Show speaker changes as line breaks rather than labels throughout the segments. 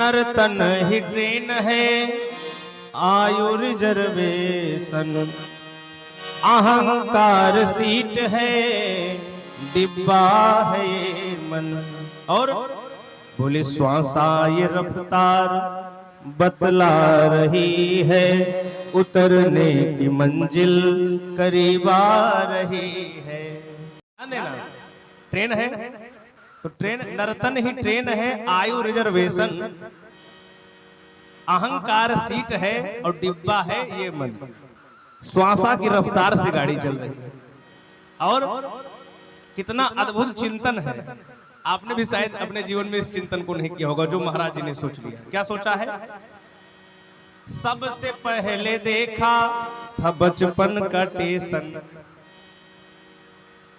नर्तन ही train है, आयु reservation, अहंकार सीट है, डिब्बा है ये मन। और बोले श्वासा ये रफ्तार बतला रही है, उतरने की मंजिल करीब आ रही है। देना ट्रेन है तो ट्रेन नर्तन ही ट्रेन है, आयु रिजर्वेशन, अहंकार सीट है और डिब्बा है ये मन। श्वासा की रफ्तार से गाड़ी चल रही है। और कितना अद्भुत चिंतन है। आपने भी शायद अपने जीवन में इस चिंतन को नहीं किया होगा जो महाराज जी ने सोच लिया। क्या सोचा है? सबसे पहले देखा था बचपन का स्टेशन।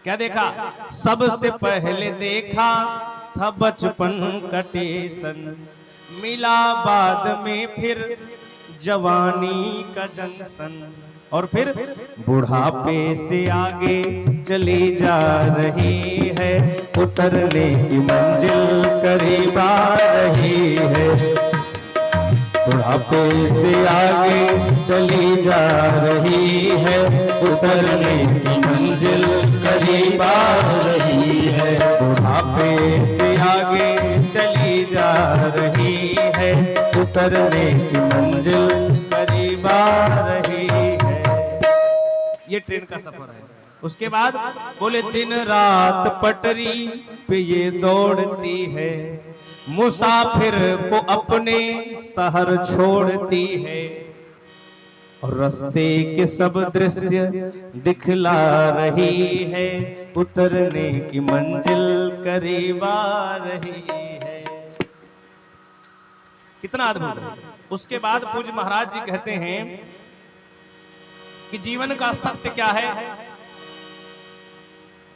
क्या देखा? सबसे पहले देखा था बचपन का स्टेशन, मिला बाद में फिर जवानी का जंक्शन, और फिर बुढ़ापे से आगे चली जा रही है, उतरने की मंजिल करीब आ रही है। बुढ़ापे से आगे चली जा रही है, उतरने की मंजिल करीब आ रही है। बुढ़ापे से आगे चली जा रही है, उतरने की मंजिल करीब आ रही है। ये ट्रेन का सफर है। उसके बाद बोले दिन रात पटरी पे ये दौड़ती है, मुसाफिर को अपने शहर छोड़ती है, और रास्ते के सब दृश्य दिखला रही है, उतरने की मंजिल करीब आ रही है। कितना अद्भुत है। उसके बाद पूज्य महाराज जी कहते हैं कि जीवन का सत्य क्या है,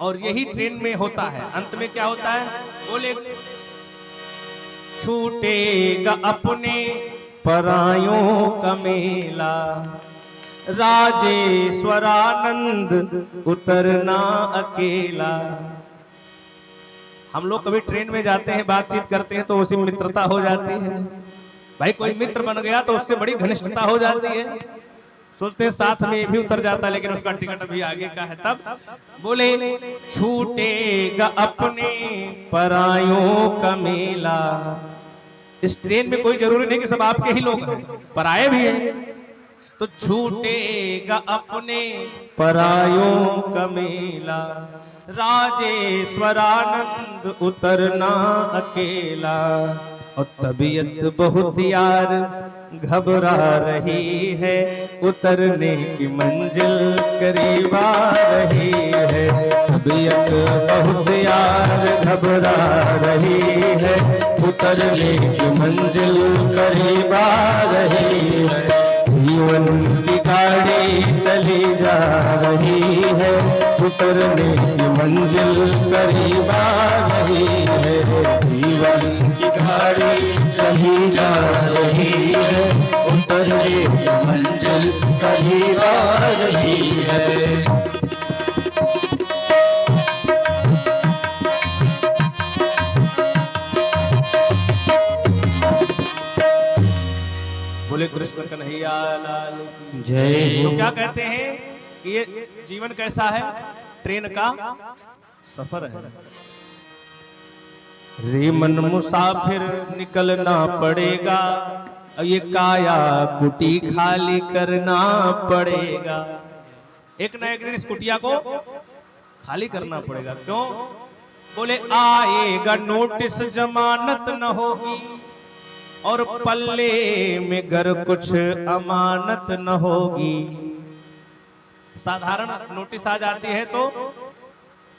और यही ट्रेन में होता है। अंत में क्या होता है? बोले छूटेगा अपने परायों का मेला, राजेश्वरानंद उतरना अकेला। हम लोग कभी ट्रेन में जाते हैं, बातचीत करते हैं तो उसी मित्रता हो जाती है। भाई कोई मित्र बन गया तो उससे बड़ी घनिष्ठता हो जाती है। सोचते हैं साथ में भी उतर जाता, लेकिन उसका टिकट अभी आगे का है। तब बोले छूटेगा अपने परायों का मेला। इस ट्रेन में कोई जरूरी नहीं कि सब आपके ही लोग हैं, पराये भी हैं। तो छूटेगा अपने परायों का मेला, राजेश्वरानंद उतरना अकेला। और तबीयत बहुत यार घबरा रही है, उतरने की मंजिल करीब आ रही है। तबीयत बहुत यार घबरा रही है, उतरने की मंजिल करीब आ रही है। जीवन की गाड़ी चली जा रही है, उतरने की मंजिल करीब आ रही है। जीवन की गाड़ी चली जा रही है, उतरने की मंजिल करीब आ रही है। बोले कृष्ण कन्हैया लाल जय। तो क्या कहते हैं कि ये जीवन कैसा है? ट्रेन का सफर है। रे मन मुसाफिर निकलना पड़ेगा, ये काया कुटी खाली करना पड़ेगा। एक ना एक दिन इस कुटिया को खाली करना पड़ेगा। क्यों? बोले आएगा नोटिस, जमानत न होगी, और पल्ले में घर कुछ अमानत न होगी। साधारण नोटिस आ जाती है तो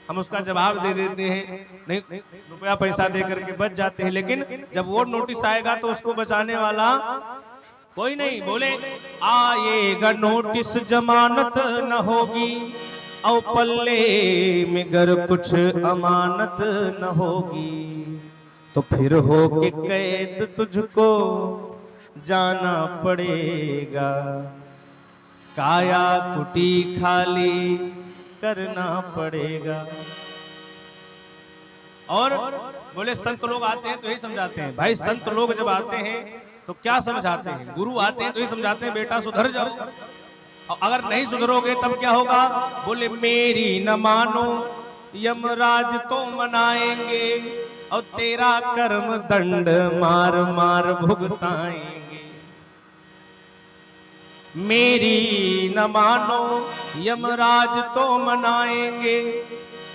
हम उसका जवाब दे देते हैं, नहीं रुपया पैसा दे करके बच जाते हैं। लेकिन जब वो नोटिस आएगा तो उसको बचाने वाला कोई नहीं। बोले आएगा नोटिस, जमानत न होगी, और पल्ले में घर कुछ अमानत न होगी। तो फिर हो के कैद तुझको जाना पड़ेगा, काया कुटी खाली करना पड़ेगा। और
बोले संत लोग आते हैं तो यही समझाते हैं। भाई संत लोग जब आते हैं तो क्या समझाते हैं? गुरु आते हैं तो यही समझाते हैं बेटा सुधर जाओ, और अगर नहीं सुधरोगे तब क्या होगा? बोले मेरी न मानो यमराज तो मनाएंगे, और तेरा कर्म दंड मार मार भुगताएंगे। मेरी न मानो यमराज तो मनाएंगे,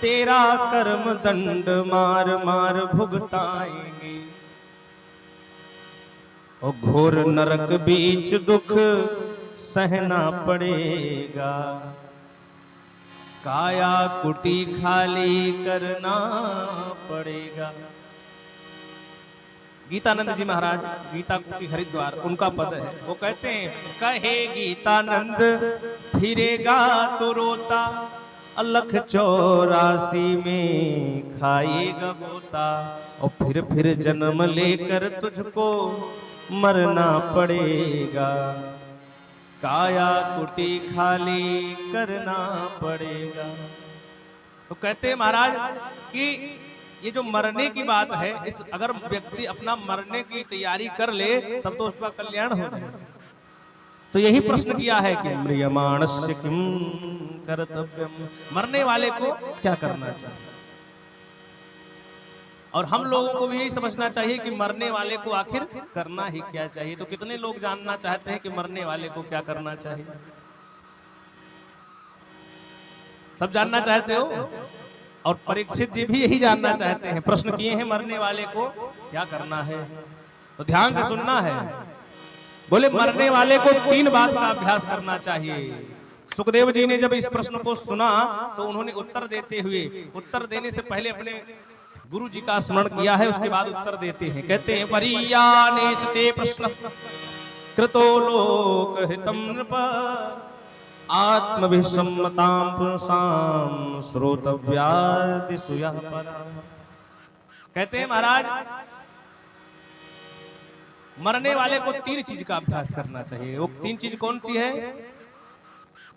तेरा कर्म दंड मार मार भुगताएंगे। और घोर नरक बीच दुख सहना पड़ेगा, काया कुटी खाली करना पड़ेगा। गीतानंद जी महाराज, गीता कुटी हरिद्वार उनका पद है। वो कहते हैं, कहे गीतानंद फिरेगा तो रोता, अलख 84 में खाएगा गोता, और फिर जन्म लेकर तुझको मरना पड़ेगा, काया कुटी खाली करना पड़ेगा। तो कहते हैं महाराज कि ये जो मरने की बात है, इस अगर व्यक्ति अपना मरने की तैयारी कर ले तब तो उसका कल्याण हो जाए। तो यही प्रश्न किया है कि म्रियमाणस्य किम कर्तव्यम, मरने वाले को क्या करना चाहिए। और हम लोगों को भी यही समझना चाहिए कि मरने वाले को आखिर करना ही क्या चाहिए। तो कितने लोग जानना चाहते हैं कि मरने वाले को क्या करना चाहिए? सब जानना चाहते हो? और परीक्षित जी भी यही जानना चाहते हैं, प्रश्न किए हैं मरने वाले को क्या करना है। तो ध्यान से सुनना है। बोले मरने वाले को 3 बात का अभ्यास करना चाहिए। सुखदेव जी ने जब इस प्रश्न को सुना तो उन्होंने उत्तर देते हुए, उत्तर देने से पहले अपने गुरु जी का स्मरण किया है, उसके बाद उत्तर देते हैं। कहते हैं, परीयानेस्ते प्रश्न कृतो लोक हितम नृप, आत्मभिसम्मतां पुंसां श्रोतव्यादिषु यः परा। कहते हैं महाराज, मरने वाले को 3 चीज का अभ्यास करना चाहिए। वो 3 चीज कौन सी है?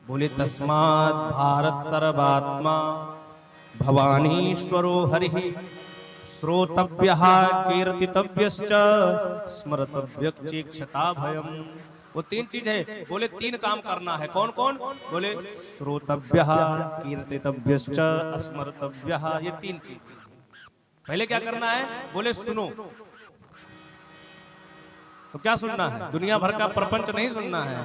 बोले तस्मात् भारत सर्वात्मा भवानीश्वरो हरिः, श्रोतव्यः कीर्तितव्यश्च स्मर्तव्यक्षता भयम्। वो 3 चीज है। बोले 3 काम करना है। कौन कौन? बोले श्रोतव्यः कीर्तितव्यश्च स्मर्तव्यः, ये 3 चीज। पहले क्या करना है? बोले सुनो। तो क्या सुनना है? दुनिया भर का प्रपंच नहीं सुनना है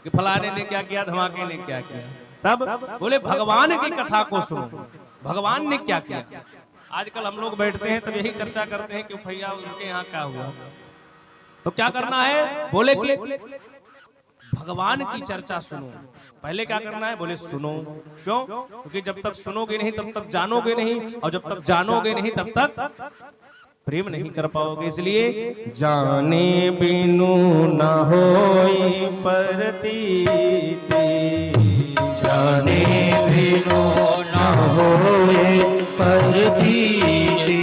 कि फलाने ने क्या किया, धमाके ने क्या किया। तब बोले भगवान की कथा को सुनो, भगवान ने क्या किया। आजकल हम लोग बैठते हैं तब यही चर्चा करते हैं कि भैया उनके यहाँ क्या हुआ। तो क्या करना है? बोले कि भगवान की चर्चा सुनो। पहले क्या करना है? बोले सुनो। क्यों? क्योंकि जब तक सुनोगे नहीं तब तक जानोगे नहीं, और जब तक जानोगे नहीं तब तक प्रेम नहीं कर पाओगे। इसलिए जाने बिनु न होई परतीति,
जाने बिनु न होए परतीति,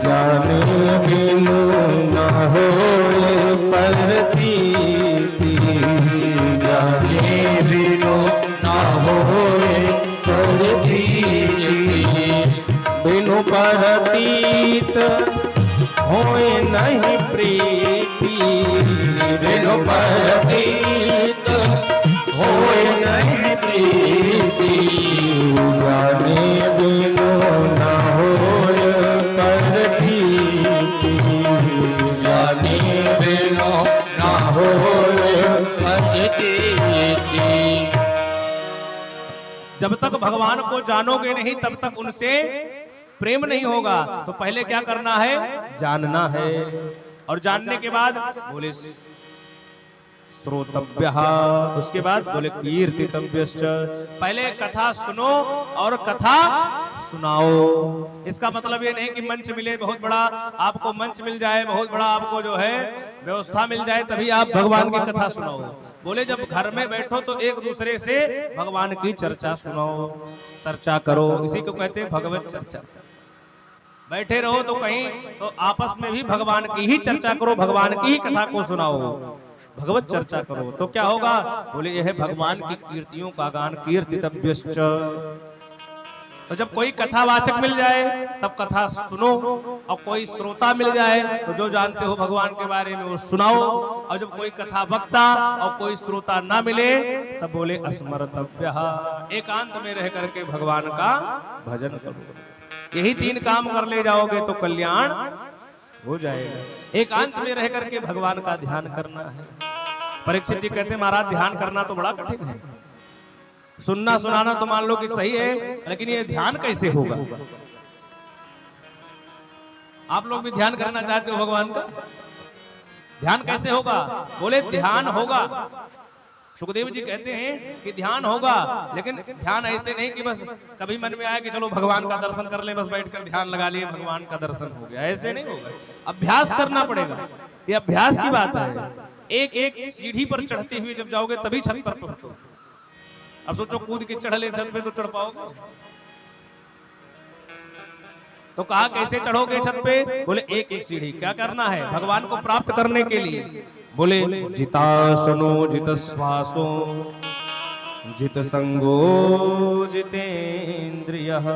जाने बिनु न होए परतीति, जाने बिनु न होए परतीति, बिनु परतीत होए नहीं प्रीति, बिनु परतीत होए नहीं प्रीति, जाने बिनु न होए परतीति, जाने बिनु न होए परतीति।
जब तक भगवान को जानोगे नहीं तब तक उनसे प्रेम नहीं होगा। तो पहले क्या करना है? जानना है। और जानने के बाद बोले श्रोतव्यः, उसके बाद बोले कीर्तितव्यश्च। पहले कथा सुनो और कथा सुनाओ। इसका मतलब ये नहीं कि मंच मिले बहुत बड़ा, आपको मंच मिल जाए बहुत बड़ा, आपको जो है व्यवस्था मिल जाए तभी आप भगवान की कथा सुनाओ। बोले जब घर में बैठो तो एक दूसरे से भगवान की चर्चा सुनाओ, चर्चा करो। इसी को कहते हैं भगवत चर्चा। बैठे रहो तो कहीं तो आपस में भी भगवान की ही चर्चा करो, भगवान की ही कथा को सुनाओ, भगवत चर्चा करो। तो क्या होगा? बोले यह है भगवान की कीर्तियों का गान। कीर्तितव्यश्च, तो जब कोई कथावाचक मिल जाए तब कथा सुनो, और कोई श्रोता मिल जाए तो जो जानते हो भगवान के बारे में वो सुनाओ। और जब कोई कथा वक्ता और कोई श्रोता ना मिले तब बोले अस्मर्तव्यः, एकांत में रह करके भगवान का भजन करो। यही 3 काम कर ले जाओगे तो कल्याण हो जाएगा। एकांत में रह करके भगवान का ध्यान करना है। परीक्षित जी कहते हैं महाराज ध्यान करना तो बड़ा कठिन है, सुनना सुनाना तो मान लो कि सही है, लेकिन ये ध्यान कैसे होगा? आप लोग भी ध्यान करना चाहते हो भगवान का, ध्यान कैसे होगा? बोले ध्यान होगा। सुखदेव जी कहते हैं कि ध्यान होगा, लेकिन ध्यान ऐसे नहीं कि बस कभी मन में आया कि चलो भगवान का दर्शन कर ले, बस बैठकर ध्यान लगा लिए भगवान का दर्शन हो गया, ऐसे नहीं होगा। अभ्यास करना पड़ेगा, ये अभ्यास की बात है। एक एक सीढ़ी पर चढ़ते हुए जब जाओगे तभी छत पर पहुंचो। अब सोचो कूद के चढ़ ले छत पे तो चढ़ पाओगे? तो कहा कैसे चढ़ोगे छत पे? बोले एक एक सीढ़ी। क्या करना है भगवान को प्राप्त करने के लिए? बोले जितासनो जित श्वासो जित संगो जितेंद्रियः।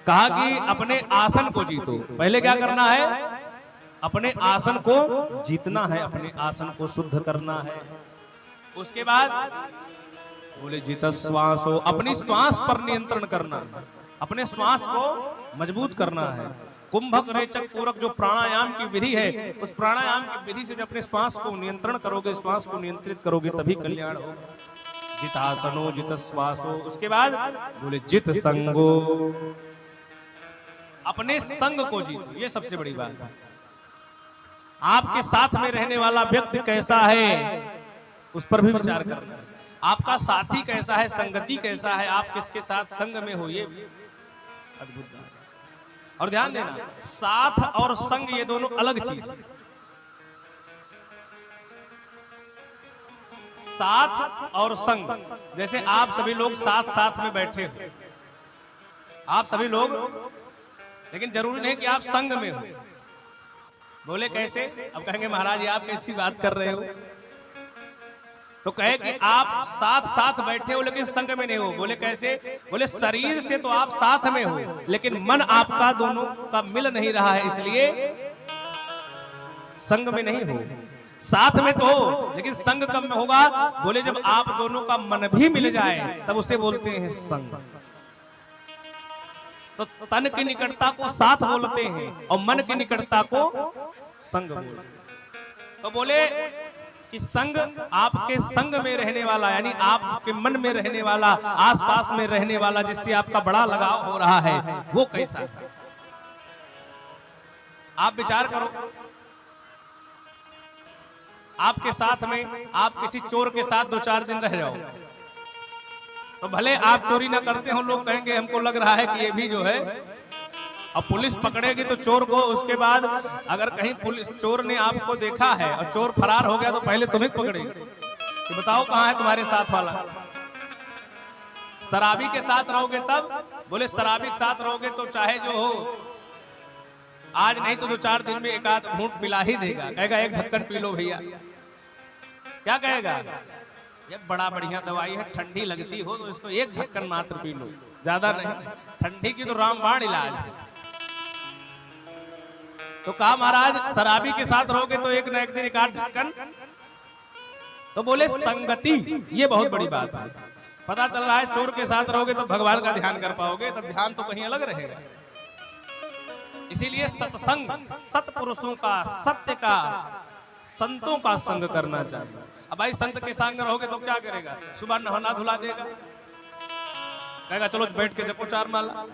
कहा कि अपने आसन को जीतो। पहले क्या करना है? अपने आसन को जीतना है, अपने आसन को शुद्ध करना है। उसके बाद बोले जित श्वासो, अपनी श्वास पर नियंत्रण करना है, अपने श्वास को मजबूत करना है। कुंभक रेचक पूरक जो प्राणायाम की विधि है, उस प्राणायाम की विधि से जब अपने श्वास को नियंत्रण करोगे, श्वास को नियंत्रित करोगे, तभी कल्याण होगा। जितासनो जित श्वासो। उसके बाद बोले जित संगो, अपने संग को जीतो। ये सबसे बड़ी बात है। आपके साथ में रहने वाला व्यक्ति कैसा है उस पर भी विचार करना है। आपका साथी कैसा है, संगति कैसा है, आप किसके साथ संग में हो, ये अद्भुत बात है। और ध्यान देना, साथ और संग ये दोनों अलग चीज है। साथ और संग, जैसे आप सभी लोग साथ साथ में बैठे हो, आप सभी लोग, लेकिन जरूरी नहीं कि आप संग में हो। बोले कैसे? अब कहेंगे महाराज ये आप कैसी बात कर रहे हो? तो कहे कि आप साथ साथ बैठे हो लेकिन संग में नहीं हो। बोले कैसे? बोले शरीर से तो आप साथ में हो, लेकिन मन आपका दोनों का मिल नहीं रहा है, इसलिए संग में नहीं हो। साथ में तो हो लेकिन संग कब में होगा? बोले जब आप दोनों का मन भी मिल जाए तब उसे बोलते हैं संग। तो तन की निकटता को साथ बोलते हैं और मन की निकटता को संग बोलते हैं। तो बोले कि संग, आपके संग में रहने वाला, यानी आपके मन में रहने वाला, आसपास में रहने वाला, जिससे आपका बड़ा लगाव हो रहा है, वो कैसा है? आप विचार करो। आपके साथ में आप किसी चोर के साथ 2-4 दिन रह जाओ, तो भले आप चोरी ना करते हो, लोग कहेंगे हमको लग रहा है कि ये भी जो है, अब पुलिस पकड़ेगी तो चोर को, उसके बाद अगर कहीं पुलिस चोर ने आपको देखा है और चोर फरार हो गया तो पहले तुम्हें पकड़ेगी कि बताओ कहां है तुम्हारे साथ वाला। शराबी के साथ रहोगे तब, बोले शराबी के साथ रहोगे तो चाहे जो हो, आज नहीं तो 2-4 दिन में एक आध घूंट पिला ही देगा, कहेगा एक ढक्कन पी लो भैया। क्या कहेगा? ये बड़ा बढ़िया दवाई है, ठंडी लगती हो तो इसको एक ढक्कन मात्र पी लो, ज्यादा नहीं, ठंडी की तो रामबाण इलाज है। तो कहा महाराज शराबी के साथ रहोगे तो एक न एक दिन एक आध ढक्कन। तो बोले संगति ये बहुत बड़ी बात है। पता चल रहा है चोर के साथ रहोगे तो भगवान का ध्यान कर पाओगे, तब ध्यान तो कहीं अलग रहेगा। इसीलिए सत्संग, सत्पुरुषों का, सत्य का, संतों का संग करना चाहिए। अब भाई संत के संग रहोगे तो क्या करेगा? सुबह नहाना धुला देगा, कहेगा चलो बैठ के जपो 4 माला,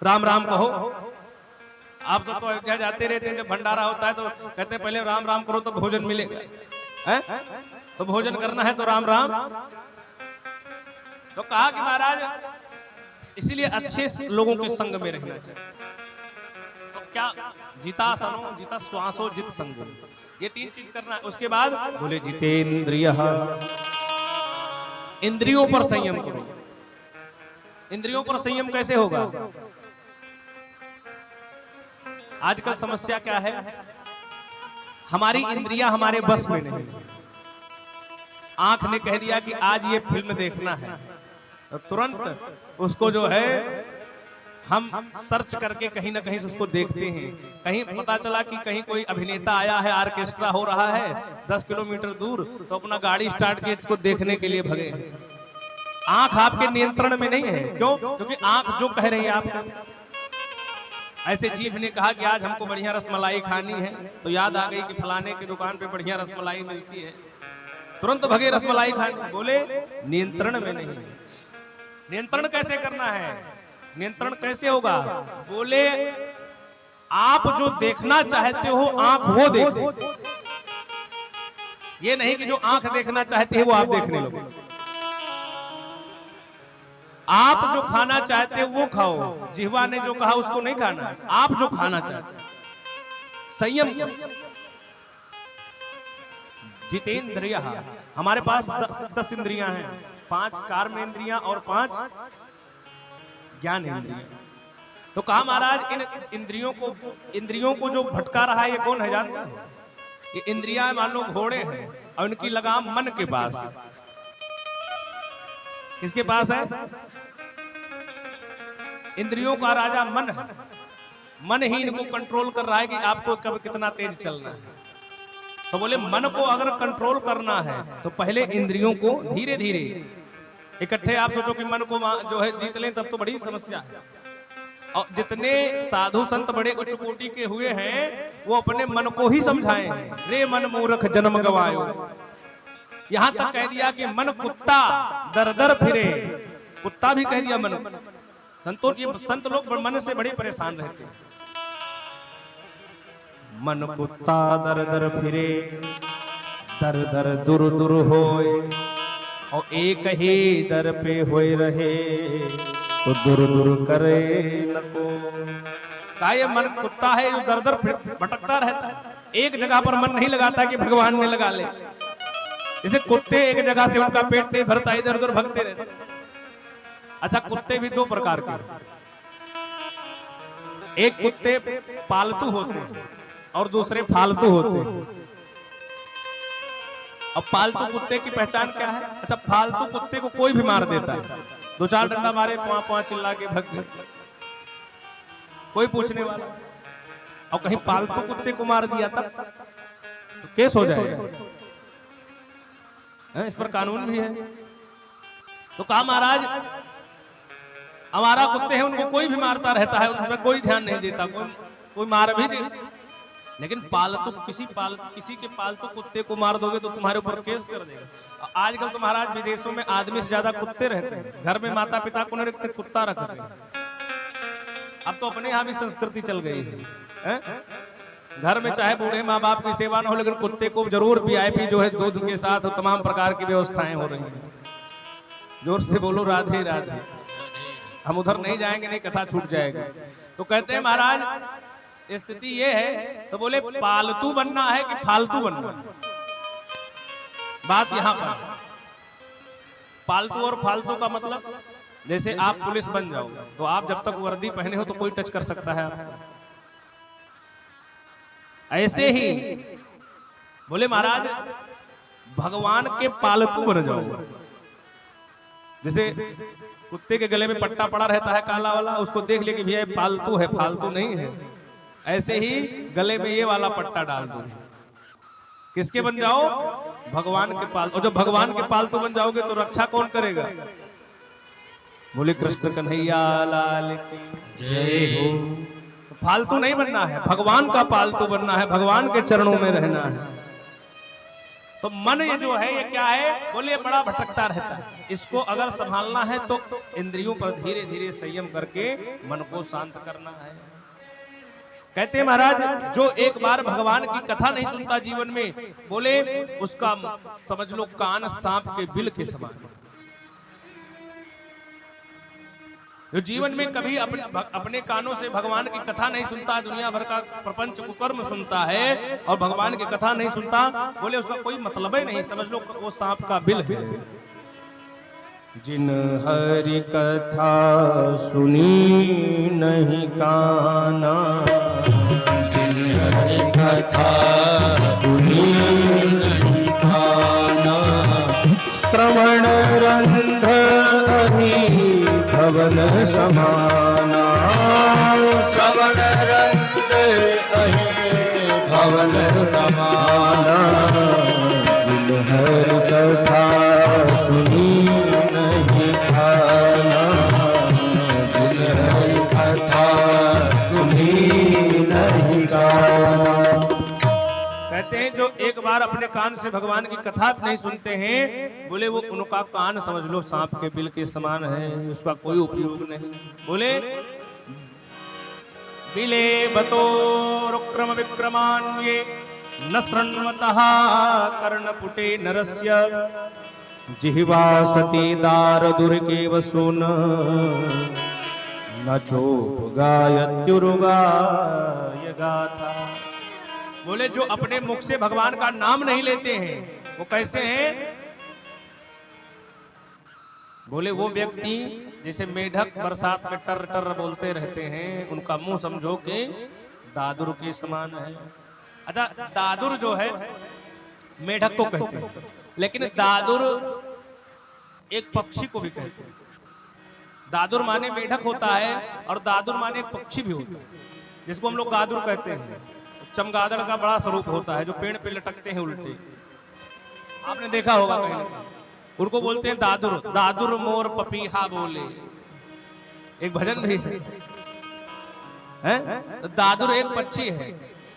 राम राम कहो। आप तो अयोध्या जाते रहते हैं, जब भंडारा होता है तो कहते हैं पहले राम राम करो तो भोजन मिलेगा, है? तो भोजन करना है तो राम राम। तो कहा कि महाराज इसीलिए अच्छे लोगों के संग में रहना चाहिए। तो क्या? जितासनो जिता श्वासो जित संगो, ये 3 चीज करना है। उसके बाद बोले जितेंद्रियः, इंद्रियों पर संयम करो। इंद्रियों पर संयम कैसे होगा? आजकल समस्या क्या है? हमारी इंद्रियां हमारे बस में नहीं। आंख ने कह दिया कि आज ये फिल्म देखना है, तो तुरंत उसको जो है हम सर्च करके कहीं ना कहीं से उसको देखते हैं। कहीं पता चला कि कहीं कोई अभिनेता आया है, ऑर्केस्ट्रा हो रहा है 10 किलोमीटर दूर, तो अपना गाड़ी स्टार्ट किए उसको देखने के लिए भगे। आंख आपके नियंत्रण में नहीं है। क्यों? क्योंकि आंख जो कह रही है आपका। ऐसे जीभ ने कहा कि आज हमको बढ़िया रसमलाई खानी है, तो याद आ गई कि फलाने की दुकान पे बढ़िया रसमलाई मिलती है, तुरंत भगे रसमलाई खाने। बोले नियंत्रण में नहीं है। नियंत्रण कैसे करना है? नियंत्रण कैसे होगा? बोले आप जो देखना चाहते हो आंख वो देखो, ये नहीं कि जो आंख देखना चाहती है वो आप देखने लगो। आप जो खाना चाहते हो वो खाओ, जिह्वा ने जो कहा उसको नहीं खाना। आप जो खाना चाहते संयम। जितेंद्रिय, हमारे पास 10 इंद्रियां हैं, 5 कर्मेंद्रियां और 5 ज्ञान इंद्रियां। तो कहा महाराज इन इंद्रियों को जो भटका रहा है ये कौन है जानते हैं? ये इंद्रियां मान लो घोड़े हैं और इनकी लगाम मन के पास। किसके पास है? इंद्रियों का राजा मन है। मन ही इनको कंट्रोल कर रहा है कि आपको कब कितना तेज चलना है। तो बोले मन को अगर कंट्रोल करना है तो पहले इंद्रियों को धीरे धीरे इकट्ठे। आप सोचो कि मन को जो है जीत लें तब तो बड़ी समस्या है। और जितने साधु संत बड़े उच्च कोटि के हुए हैं वो अपने मन को ही समझाए हैं। रे मन मूर्ख जन्म गवायो, यहां तक कह दिया कि मन कुत्ता दर दर फिरे। कुत्ता भी कह दिया मन। संत लोग मन से बड़े परेशान रहते हैं। मन कुत्ता दर दर फिरे, दर दर दूर दूर होए, और एक ही दर पे होए रहे, तो दूर दूर करे न को। का ये मन कुत्ता है जो दर दर भटकता रहता है, एक जगह पर मन नहीं लगाता कि भगवान ने लगा ले। जैसे कुत्ते एक जगह से उनका पेट नहीं भरता, इधर उधर भगते रहते। अच्छा, कुत्ते भी 2 प्रकार के। एक कुत्ते पालतू होते हैं और दूसरे फालतू होते हैं। अब पालतू कुत्ते की पहचान क्या है? अच्छा, फालतू कुत्ते को कोई भी मार देता है, 2-4 डंडा मारे, 5 चिल्ला के भग गए, कोई पूछने वाला। और कहीं पालतू कुत्ते को मार दिया तब तो केस हो जाएगा। इस पर कानून भी है। तो कहा महाराज हमारा कुत्ते हैं उनको कोई भी मारता रहता है, उनमें कोई ध्यान नहीं देता, कोई मार भी देता। लेकिन पालतू किसी के पालतू कुत्ते को मार दोगे तो तुम्हारे ऊपर केस कर देगा। आजकल तो महाराज विदेशों में आदमी से ज्यादा कुत्ते रहते हैं। घर में माता पिता को नहीं रखते, कुत्ता रखते हैं। अब तो अपने यहाँ भी संस्कृति चल गई है। घर में चाहे बूढ़े माँ बाप की सेवा न हो, लेकिन कुत्ते को जरूर VIP जो है दूध के साथ तमाम प्रकार की व्यवस्थाएं हो रही हैं। जोर से बोलो राधे राधे। हम उधर नहीं जाएंगे, नहीं कथा छूट जाएगी। तो कहते हैं महाराज स्थिति ये है। तो बोले पालतू बनना है कि फालतू बनना है? बात यहां पर पालतू और फालतू का मतलब, जैसे आप पुलिस बन जाओ तो आप जब तक वर्दी पहने हो तो कोई टच कर सकता है आपको। ऐसे ही बोले महाराज भगवान के पालतू बन जाओ। जैसे कुत्ते के गले में पट्टा पड़ा रहता है काला वाला, उसको देख ले कि भैया पालतू है, फालतू नहीं है। ऐसे ही गले में ये वाला पट्टा डाल दो। किसके बन जाओ? भगवान के पालतू। और जब भगवान के पालतू बन जाओगे तो रक्षा कौन करेगा? बोले कृष्ण कन्हैया लाल की जय हो। फालतू नहीं बनना है, भगवान का पालतू बनना है, भगवान के चरणों में रहना है। तो मन ये जो है ये क्या है? बोले बड़ा भटकता रहता है। इसको अगर संभालना है तो इंद्रियों पर धीरे धीरे संयम करके मन को शांत करना है। कहते हैं महाराज जो एक बार भगवान की कथा नहीं सुनता जीवन में, बोले उसका समझ लो कान सांप के बिल के समान। जो जीवन में कभी अपने कानों से भगवान की कथा नहीं सुनता, दुनिया भर का प्रपंच कुकर्म सुनता है और भगवान की कथा नहीं सुनता, बोले उसका कोई मतलब ही नहीं, समझ लो वो सांप का बिल है। जिन हरि कथा सुनी नहीं काना,
जिन हरि कथा सुनी नहीं काना, श्रवण रंध अहि श्रवण समाना, श्रवण रंग अहि भवन समाना, जिन हरि कथा सुनी नहीं खाना, जिन हरि कथा सुनी नहीं खाना।
कहते हैं जो एक बार अपने कान से भगवान की कथा नहीं सुनते हैं, बोले वो उनका कान समझ लो सांप के बिल के समान है, उसका कोई उपयोग नहीं। बोले बिले बतो रुक्रम विक्रमान्ये न शृण्वतः कर्णपुटे नरस्य, जिह्वा सती दार दुर्गेव सुन, न चोप गायत्युर्गाय गाथा। बोले जो अपने मुख से भगवान का नाम नहीं लेते हैं वो कैसे हैं? बोले वो व्यक्ति जैसे मेढक बरसात में टर टर बोलते रहते हैं, उनका मुंह समझो कि दादुर के समान है। अच्छा, दादुर जो है मेढक को कहते हैं, लेकिन दादुर एक पक्षी को भी कहते हैं। दादुर माने मेढक होता है और दादुर माने एक पक्षी भी होता है, जिसको हम लोग गादुर कहते हैं। चमगादड़ का बड़ा स्वरूप होता है जो पेड़ पे लटकते हैं उल्टे, आपने देखा होगा कहीं। उनको बोलते हैं दादुर। दादुर मोर पपीहा बोले, एक भजन भी है, हैं? तो दादुर एक पक्षी है।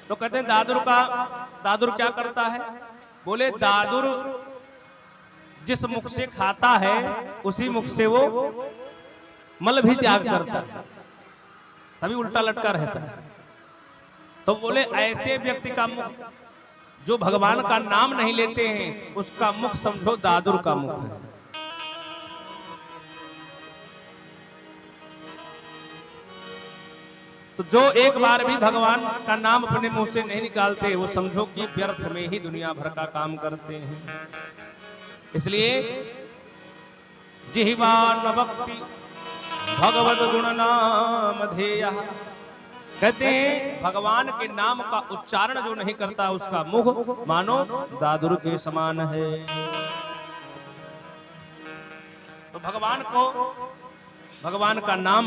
तो कहते हैं दादुर क्या करता है? बोले दादुर जिस मुख से खाता है उसी मुख से वो मल भी त्याग करता है, तभी उल्टा लटका रहता है। तो बोले ऐसे व्यक्ति का मुख जो भगवान का नाम नहीं लेते हैं, उसका मुख समझो दादुर का मुख है। तो जो एक बार भी भगवान का नाम अपने मुंह से नहीं निकालते, वो समझो कि व्यर्थ में ही दुनिया भर का काम करते हैं। इसलिए जिह्वा न वक्ति भगवद गुण नाम धेया, कहते हैं भगवान के नाम का उच्चारण जो नहीं करता उसका मुख मानो दादुर के समान है। तो भगवान का नाम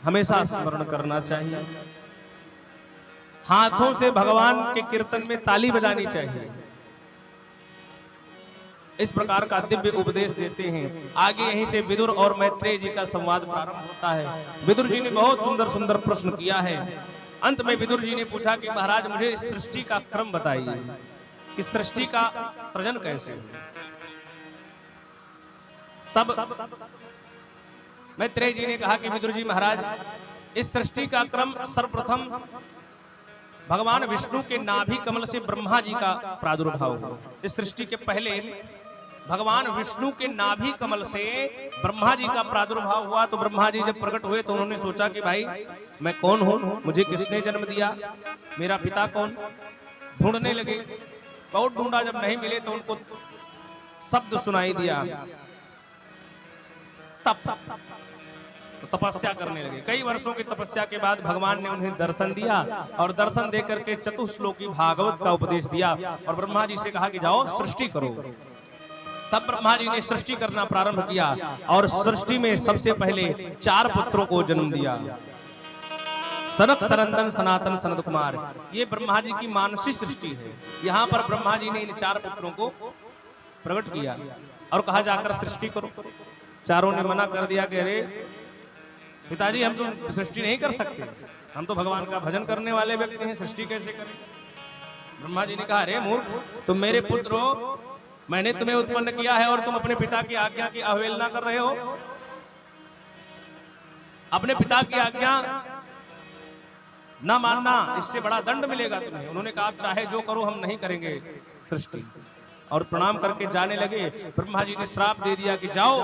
हमेशा स्मरण करना चाहिए। हाथों से भगवान के कीर्तन में ताली बजानी चाहिए। इस प्रकार का दिव्य उपदेश देते हैं। आगे यहीं से विदुर और मैत्रेय जी का संवाद प्रारंभ होता है। विदुर जी ने बहुत सुंदर सुंदर प्रश्न किया है। अंत में विदुर जी ने पूछा कि महाराज मुझे इस सृष्टि का क्रम बताइए कि सृष्टि का सृजन कैसे हो। तब मैत्रेय जी ने कहा कि विदुर जी महाराज, इस सृष्टि का क्रम सर्वप्रथम भगवान विष्णु के नाभि कमल से ब्रह्मा जी का प्रादुर्भाव हुआ। इस सृष्टि के पहले भगवान विष्णु के नाभि कमल से ब्रह्मा जी का प्रादुर्भाव हुआ। तो ब्रह्मा जी जब प्रकट हुए तो उन्होंने सोचा कि भाई मैं कौन हूं, मुझे किसने जन्म दिया, मेरा पिता कौन। ढूंढने लगे, बहुत ढूंढा, जब नहीं मिले तो उनको शब्द सुनाई दिया। तप, तो तपस्या करने लगे। कई वर्षों की तपस्या के बाद भगवान ने उन्हें दर्शन दिया और दर्शन देकर के चतुश्लोकी भागवत का उपदेश दिया और ब्रह्मा जी से कहा कि जाओ सृष्टि करो। तब ब्रह्मा जी ने सृष्टि करना प्रारंभ किया और सृष्टि में सबसे पहले 4 पुत्रों को जन्म दिया। सनक, सनंदन, सनातन, सनत कुमार। ये ब्रह्मा जी की मानसिक सृष्टि है। यहाँ पर ब्रह्मा जी ने इन 4 पुत्रों को प्रकट किया और कहा जाकर सृष्टि करो। चारों ने मना कर दिया कि अरे पिताजी हम तो सृष्टि नहीं कर सकते, हम तो भगवान का भजन करने वाले व्यक्ति हैं, सृष्टि कैसे करें। ब्रह्मा जी ने कहा अरे मूर्ख, तुम मेरे पुत्र हो, मैंने तुम्हें उत्पन्न किया है और तुम अपने पिता की आज्ञा की अवहेलना कर रहे हो। अपने पिता की आज्ञा ना मानना, इससे बड़ा दंड मिलेगा तुम्हें। उन्होंने कहा आप चाहे जो करो, हम नहीं करेंगे सृष्टि। और प्रणाम करके जाने लगे। ब्रह्मा जी ने श्राप दे दिया कि जाओ,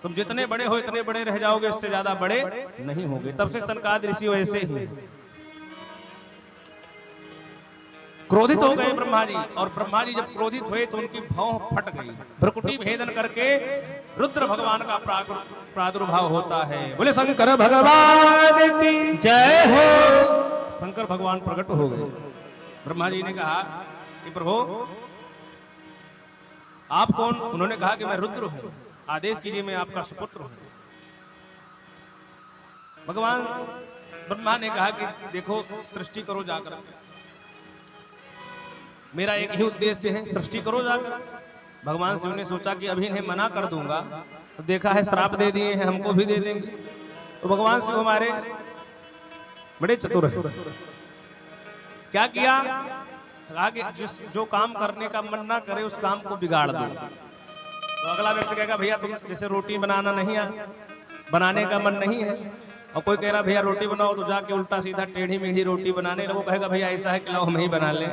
तुम जितने बड़े हो इतने बड़े रह जाओगे, इससे ज्यादा बड़े नहीं होगे। तब से सनकादि ऋषि वैसे ही क्रोधित हो गए ब्रह्मा जी। और ब्रह्मा जी जब क्रोधित हुए तो उनकी भौं फट गई। भ्रुकुटी भेदन करके रुद्र भगवान का प्रादुर्भाव होता है। बोले शंकर भगवान की जय हो। शंकर भगवान प्रकट हो गए। ब्रह्मा जी ने कहा कि प्रभु आप कौन। उन्होंने कहा कि मैं रुद्र हूं, आदेश कीजिए, मैं आपका सुपुत्र हूं। भगवान ब्रह्मा ने कहा कि देखो सृष्टि करो जाकर, मेरा एक ही उद्देश्य है, सृष्टि करो जाकर। भगवान शिव ने सोचा कि अभी इन्हें मना कर दूंगा तो देखा है श्राप दे दिए हैं, हमको भी दे देंगे। तो भगवान शिव हमारे बड़े चतुर है, क्या किया, कहा कि जो काम करने का मन ना करे उस काम को बिगाड़ दो। तो अगला व्यक्ति कहेगा भैया तुम जैसे रोटी बनाना नहीं है, बनाने का मन नहीं है, और कोई कह रहा भैया रोटी बनाओ, तो जाके उल्टा सीधा टेढ़ी मेढ़ी रोटी बनाने लगो, कहेगा भैया ऐसा है कि लाओ हम ही बना लें,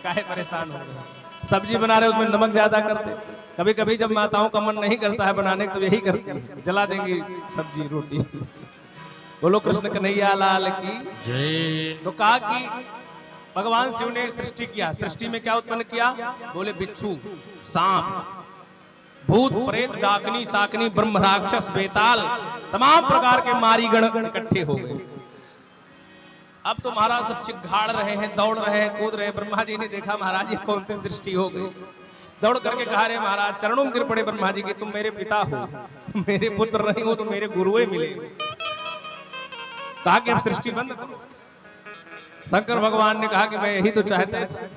काहे परेशान हो गए। सब्जी बना रहे उसमें नमक ज्यादा करते, कभी कभी जब माताओं का मन नहीं करता है बनाने तो यही करती है, जला देंगी सब्जी रोटी। बोलो कृष्ण कन्हैया लाल की जय। तो कहा कि भगवान शिव ने सृष्टि किया, सृष्टि में क्या उत्पन्न किया, बोले बिच्छू, सांप, भूत, प्रेत, डाकनी, साकनी, ब्रह्म राक्षस, बेताल, तमाम प्रकार के मारीगण इकट्ठे हो गए। अब तो महाराज सब चिघाड़ रहे हैं, दौड़ रहे हैं, कूद रहे हैं। ब्रह्मा जी ने देखा महाराज ये कौन सी सृष्टि हो गई, दौड़ करके कहा रे महाराज, चरणों में गिर पड़े ब्रह्मा जी की, तुम मेरे पिता हो, मेरे पुत्र नहीं हो तो मेरे गुरुए मिले। कहा कि अब सृष्टि बंद करो। शंकर भगवान ने कहा कि मैं यही तो चाहता है।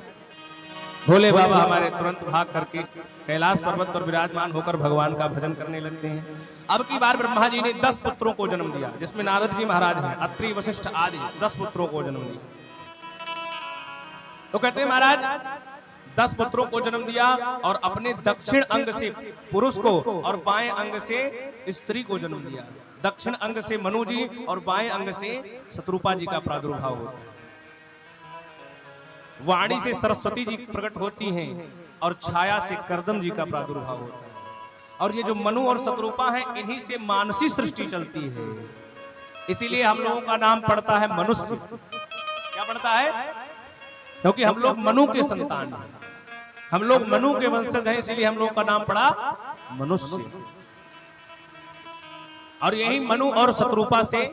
भोले बाबा हमारे तुरंत भाग करके कैलाश पर्वत पर विराजमान होकर भगवान का भजन करने लगते हैं। अब की बार ब्रह्मा जी ने 10 पुत्रों को जन्म दिया, जिसमें नारद जी महाराज हैं, अत्रि, वशिष्ठ आदि 10 पुत्रों को जन्म दिया। तो कहते हैं महाराज 10 पुत्रों को जन्म दिया और अपने दक्षिण अंग से पुरुष को और बाएं अंग से स्त्री को जन्म दिया। दक्षिण अंग से मनु जी और बाएं अंग से शत्रुपा जी का प्रादुर्भाव होता है। वाणी से सरस्वती जी प्रकट होती हैं और छाया से करदम जी का प्रादुर्भाव होता है। और ये जो मनु और शत्रुपा है, इन्हीं से मानसी सृष्टि चलती है। इसीलिए हम लोगों का नाम पड़ता है मनुष्य। क्या पड़ता है? क्योंकि हम लोग मनु के संतान हैं, हम लोग मनु के वंशज हैं, इसीलिए हम लोगों का नाम पड़ा मनुष्य। और यही मनु और शत्रुपा से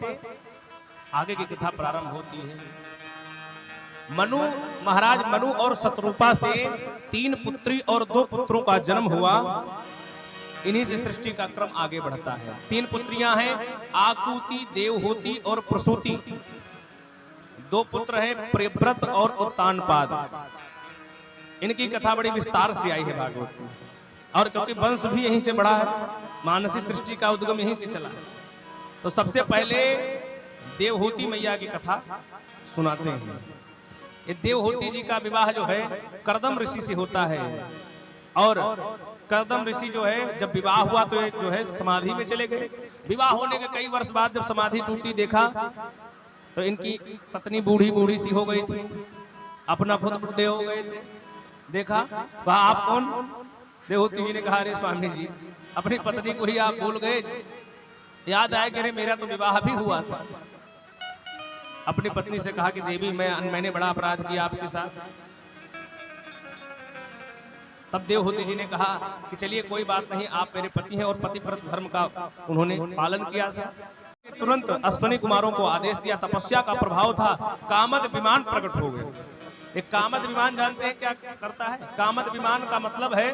आगे की कथा प्रारंभ होती है। मनु महाराज मनु और शत्रुपा से 3 पुत्री और 2 पुत्रों का जन्म हुआ। इन्हीं से सृष्टि का क्रम आगे बढ़ता है। 3 पुत्रियां हैं, आकुति, देवहूति और प्रसूति। 2 पुत्र हैं, प्रियव्रत और उत्तानपाद। इनकी कथा बड़ी विस्तार से आई है भागवत में, और क्योंकि वंश भी यहीं से बढ़ा है, मानसी सृष्टि का उद्गम यहीं से चला। तो सबसे पहले देवहूति मैया की कथा सुनाते हैं। ये देवहूति जी का विवाह जो है करदम ऋषि से होता है। और करदम ऋषि जो है जब विवाह हुआ तो एक जो है समाधि में चले गए। विवाह होने के कई वर्ष बाद जब समाधि टूटी, देखा तो इनकी पत्नी बूढ़ी बूढ़ी सी हो गई थी, अपना खुद बुढ़े हो गए थे। देखा वह आप कौन? देवहूति जी ने कहा अरे स्वामी जी, अपनी पत्नी को ही आप भूल गए। याद आया कि अरे मेरा तो विवाह भी हुआ था। अपनी पत्नी से कहा कि देवी मैंने बड़ा अपराध किया आपके साथ। तब देवहूति जी ने कहा कि चलिए कोई बात नहीं, आप मेरे पति हैं, और पतिव्रत धर्म का उन्होंने पालन किया था। तुरंत अश्वनी कुमारों को आदेश दिया, तपस्या का प्रभाव था, कामद विमान प्रकट हो गए। एक कामद विमान जानते हैं क्या करता है? कामद विमान का मतलब है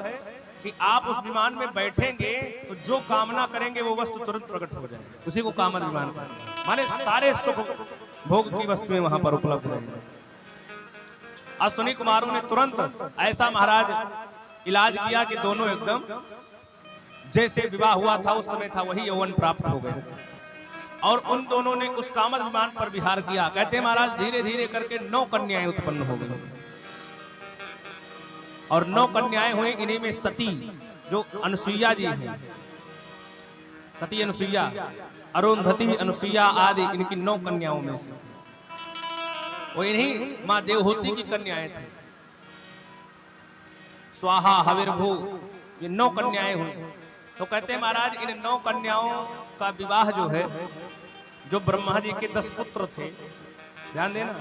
कि आप उस विमान में बैठेंगे तो जो कामना करेंगे वो वस्तु तुरंत प्रकट हो जाए, उसी को कामद विमान कहते हैं। माने सारे सुख भोग की वस्तुएं वहां पर उपलब्ध रहेंगी। अश्वनी कुमारों ने तुरंत ऐसा महाराज इलाज किया कि दोनों एकदम जैसे विवाह हुआ था उस समय था वही यौवन प्राप्त हो गए। और उन दोनों ने उस कामद विमान पर विहार किया। कहते हैं महाराज धीरे धीरे करके 9 कन्याएं उत्पन्न हो गई। और 9 कन्याएं हुई। इन्हीं में सती जो अनुसुईया जी हैं, सती अनुसुईया, अरुंधति अनुसुईया आदि, इनकी 9 कन्याओं में से वो इन्हीं मां देवहूति की कन्याएं थी। स्वाहा हविर्भू, ये 9 कन्याएं हुई। तो कहते हैं महाराज इन 9 कन्याओं का विवाह जो है, जो ब्रह्मा जी के 10 पुत्र थे, ध्यान देना,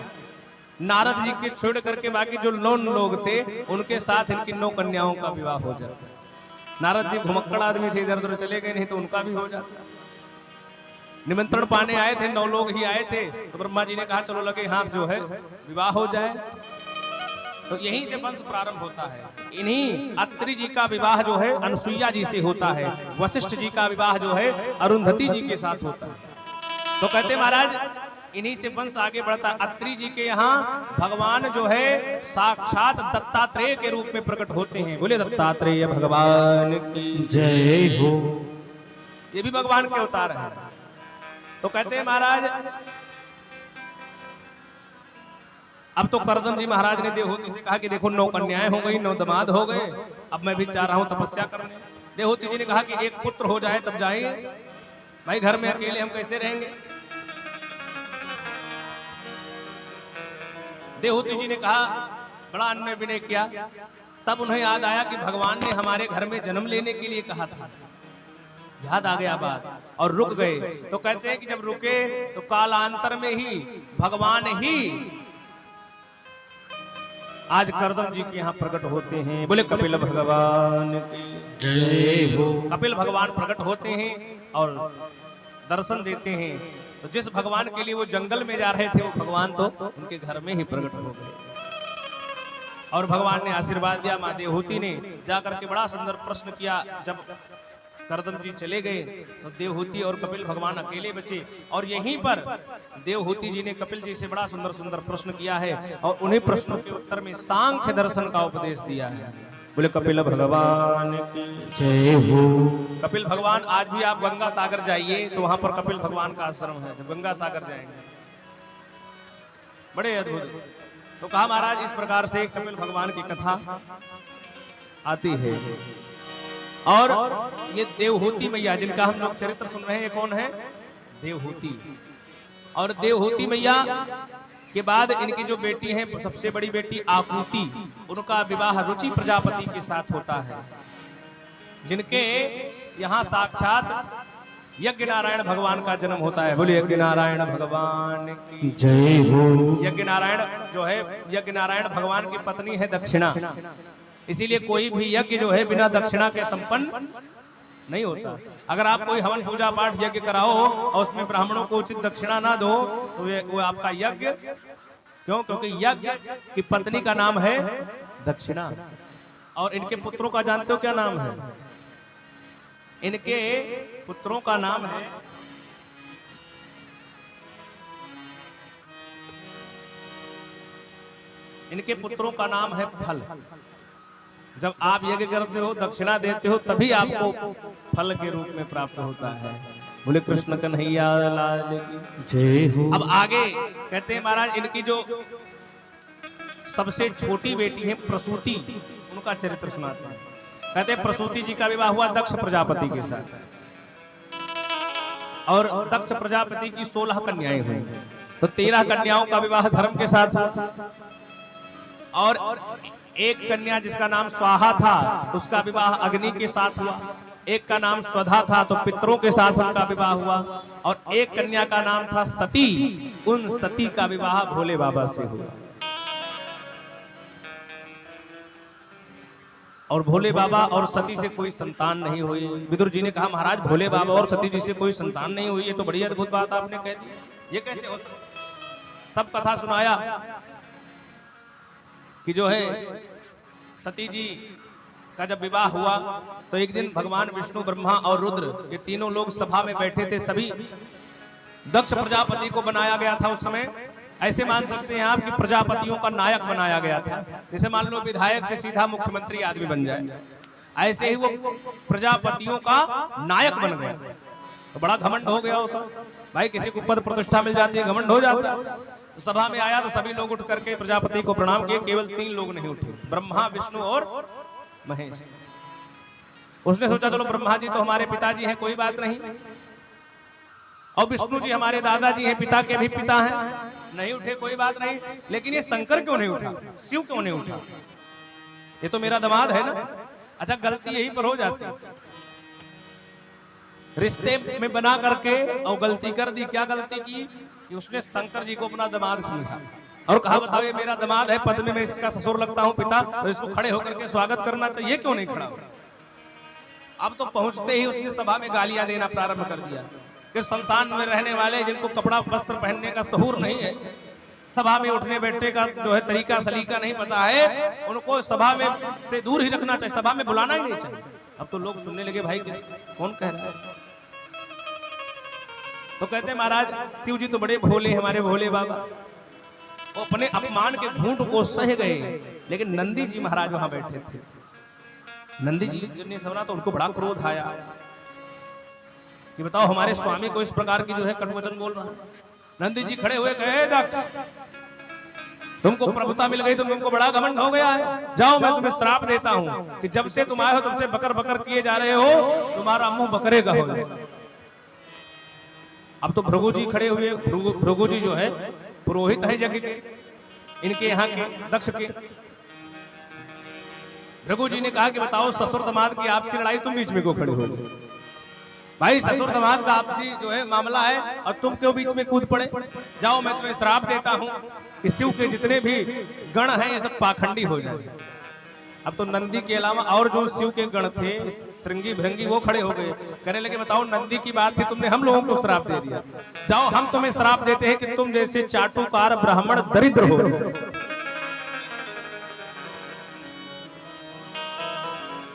नारद जी के छोड़ करके बाकी जो 9 लोग थे उनके साथ इनकी 9 कन्याओं का विवाह हो जाता। नारद जी घुमक्कड़ आदमी थे, इधर उधर चले गए, नहीं तो उनका भी हो जाता। निमंत्रण पाने आए थे, 9 लोग ही आए थे, तो ब्रह्मा जी ने कहा चलो लगे हाथ जो है विवाह हो जाए। तो यहीं से वंश प्रारंभ होता है। इन्हीं अत्रि जी का विवाह जो है अनुसुईया जी से होता है। वशिष्ठ जी का विवाह जो है अरुंधति जी के साथ होता है। तो कहते महाराज इन्हीं से वंश आगे बढ़ता। अत्रि जी के यहाँ भगवान जो है साक्षात दत्तात्रेय के रूप में प्रकट होते हैं। बोले दत्तात्रेय भगवान की
जय हो।
ये भी भगवान के अवतार हैं। तो कहते हैं महाराज अब तो करदम जी महाराज ने देवहूति से कहा कि देखो 9 कन्याएं हो गई, 9 दामाद हो गए, अब मैं भी चाह रहा हूं तपस्या करने। देवहूति जी ने कहा कि एक पुत्र हो जाए तब जाएंगे, भाई घर में अकेले हम कैसे रहेंगे। देवहूति जी ने कहा, बड़ा अन्य विनय किया। तब उन्हें याद आया कि भगवान ने हमारे घर में जन्म लेने के लिए कहा था। याद आ गया बात और रुक गए। तो कहते हैं कि जब रुके तो कालांतर में ही भगवान ही आज करदम जी के यहाँ प्रकट होते हैं। बोले कपिल भगवान की
जय हो।
कपिल भगवान प्रकट होते हैं और दर्शन देते हैं। तो जिस भगवान के लिए वो जंगल में जा रहे थे वो भगवान तो उनके घर में ही प्रकट हो गए। और भगवान ने आशीर्वाद दिया। माँ देवहूति ने जाकर के बड़ा सुंदर प्रश्न किया। जब करदम जी चले गए तो देवहूति और कपिल भगवान अकेले बचे। और यहीं पर देवहूति जी ने कपिल जी से बड़ा सुंदर सुंदर प्रश्न किया है और उन्हीं प्रश्नों के उत्तर में सांख्य दर्शन का उपदेश दिया है। बोले कपिल भगवान की
जय हो।
कपिल भगवान आज भी आप गंगा सागर जाइए तो वहां पर कपिल भगवान का आश्रम है। जब गंगा सागर जाएंगे बड़े अद्भुत। तो कहा महाराज इस प्रकार से कपिल भगवान की कथा आती है। और ये देवहूति मैया जिनका हम लोग चरित्र सुन रहे हैं, ये कौन है? देवहूति। और देवहूति मैया के बाद इनकी जो बेटी है, सबसे बड़ी बेटी आकुति, उनका विवाह रुचि प्रजापति के साथ होता है, जिनके यहाँ साक्षात यज्ञ नारायण भगवान का जन्म होता है। बोलिए यज्ञ नारायण भगवान की
जय हो।
यज्ञ नारायण जो है, यज्ञ नारायण भगवान की पत्नी है दक्षिणा। इसीलिए कोई भी यज्ञ जो है बिना दक्षिणा के संपन्न नहीं होता। अगर आप कोई हवन पूजा पाठ यज्ञ कराओ और उसमें ब्राह्मणों को उचित दक्षिणा ना दो तो वो आपका यज्ञ क्यों? क्योंकि यज्ञ की पत्नी का नाम है दक्षिणा। और इनके पुत्रों का जानते हो क्या नाम है? इनके पुत्रों का नाम है इनके पुत्रों का नाम है फल। जब आप यज्ञ करते हो, दक्षिणा देते हो, तभी आपको फल के रूप में प्राप्त होता है। बोले कृष्ण कन्हैया लाल की
जय हो।
अब आगे कहते हैं महाराज इनकी जो सबसे छोटी बेटी है प्रसूति, उनका चरित्र सुनाते हैं। कहते हैं प्रसूति जी का विवाह हुआ दक्ष प्रजापति के साथ और दक्ष प्रजापति की 16 कन्याएं हुई। तो 13 कन्याओं का विवाह धर्म के साथ हुआ और एक कन्या जिसका नाम स्वाहा था उसका विवाह अग्नि के साथ हुआ। एक का नाम स्वधा था तो पितरों के साथ उनका विवाह हुआ। और एक कन्या का नाम था सती, उन सती का विवाह भोले बाबा से हुआ। और भोले बाबा और सती से कोई संतान नहीं हुई। विदुर जी ने कहा महाराज भोले बाबा और सती जी से कोई संतान नहीं हुई, ये तो बड़ी अद्भुत बात आपने कह दी, ये कैसे होता? तब कथा सुनाया कि जो है सती जी का जब विवाह हुआ तो एक दिन भगवान विष्णु, ब्रह्मा और रुद्र ये तीनों लोग सभा में बैठे थे। सभी दक्ष प्रजापति को बनाया गया था उस समय। ऐसे मान सकते हैं आप कि प्रजापतियों का नायक बनाया गया था। जैसे मान लो विधायक से सीधा मुख्यमंत्री आदमी बन जाए, ऐसे ही वो प्रजापतियों का नायक बन गया। तो बड़ा घमंड हो गया उस भाई, किसी को पद प्रतिष्ठा मिल जाती है घमंड हो जाता है। तो सभा में आया तो सभी लोग उठ करके प्रजापति को प्रणाम किए। केवल 3 लोग नहीं उठे, ब्रह्मा, विष्णु और महेश। उसने सोचा चलो ब्रह्मा जी तो हमारे पिताजी हैं, कोई बात नहीं, और विष्णु जी हमारे दादाजी हैं, पिता के भी पिता हैं, नहीं उठे कोई बात नहीं। लेकिन ये शंकर क्यों नहीं उठा, शिव क्यों नहीं उठा? ये तो मेरा दामाद है ना। अच्छा गलती यहीं पर हो जाती है, रिश्ते में बना करके और गलती कर दी। क्या गलती की कि उसने शंकर जी को अपना दामाद समझा और कहा बताओ ये मेरा दामाद है, पद में मैं इसका ससुर लगता हूं पिता, तो इसको खड़े होकर के स्वागत करना चाहिए, क्यों नहीं खड़ा? अब तो पहुंचते ही उसने सभा में गालियां देना प्रारंभ कर दिया कि संसार में रहने वाले जिनको कपड़ा वस्त्र पहनने का सहूर नहीं है, सभा में उठने बैठने का जो है तरीका सलीका नहीं पता है, उनको सभा में से दूर ही रखना चाहिए, सभा में बुलाना ही नहीं चाहिए। अब तो लोग सुनने लगे भाई कौन कह रहा है? तो कहते हैं महाराज शिव जी तो बड़े भोले, हमारे भोले बाबा, वो अपने अपमान के घूंट को सह गए, लेकिन नंदी जी महाराज वहां बैठे थे। नंदी जी ने सुना तो उनको बड़ा क्रोध आया कि बताओ हमारे स्वामी को इस प्रकार की जो है कटवचन बोल रहा है। नंदी जी खड़े हुए कहे, दक्ष तुमको प्रभुता मिल गई तो तुमको बड़ा घमंड हो गया है, जाओ मैं तुम्हें श्राप देता हूं कि जब से तुम आए हो तुमसे बकर बकर किए जा रहे हो, तुम्हारा मुंह बकरे का हो जाएगा। अब तो भृगु जी खड़े हुए, भृगु जी जो है पुरोहित है यज्ञ के, इनके यहाँ के दक्ष के। भृगु जी ने कहा कि बताओ ससुर दामाद की आपसी लड़ाई, तुम बीच में क्यों खड़े हो? भाई ससुर दामाद का आपसी जो है मामला है और तुम क्यों बीच में कूद पड़े? जाओ मैं तुम्हें श्राप देता हूं कि शिव के जितने भी गण हैं ये सब पाखंडी हो जाए। अब तो नंदी के अलावा और जो शिव के गण थे श्रृंगी भृंगी वो खड़े हो गए, कहने लगे बताओ नंदी की बात थी, तुमने हम लोगों को श्राप दे दिया, जाओ हम तुम्हें श्राप देते हैं कि तुम जैसे चाटुकार ब्राह्मण दरिद्र हो।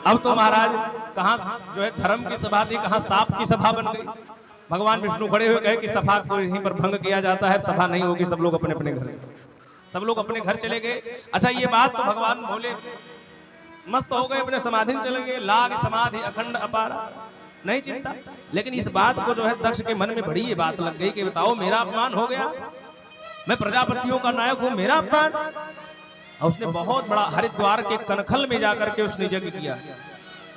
अब तो महाराज कहां जो है धर्म की सभा थी, कहां सांप की सभा बन गई। भगवान विष्णु खड़े हुए कहे कि सभा को यहीं पर भंग किया जाता है, सभा नहीं होगी, सब लोग अपने अपने घर, सब लोग अपने घर चले गए। अच्छा ये बात तो भगवान भोले मस्त हो गए, अपने समाधि में चले गए, लाग समाधि अखंड अपारा, नहीं चिंता। लेकिन इस बात को जो है दक्ष के मन में बड़ी ये बात लग गई कि बताओ मेरा अपमान हो गया, मैं प्रजापतियों का नायक हूं, मेरा अपमान। और उसने बहुत बड़ा हरिद्वार के कनखल में जाकर के उसने यज्ञ किया,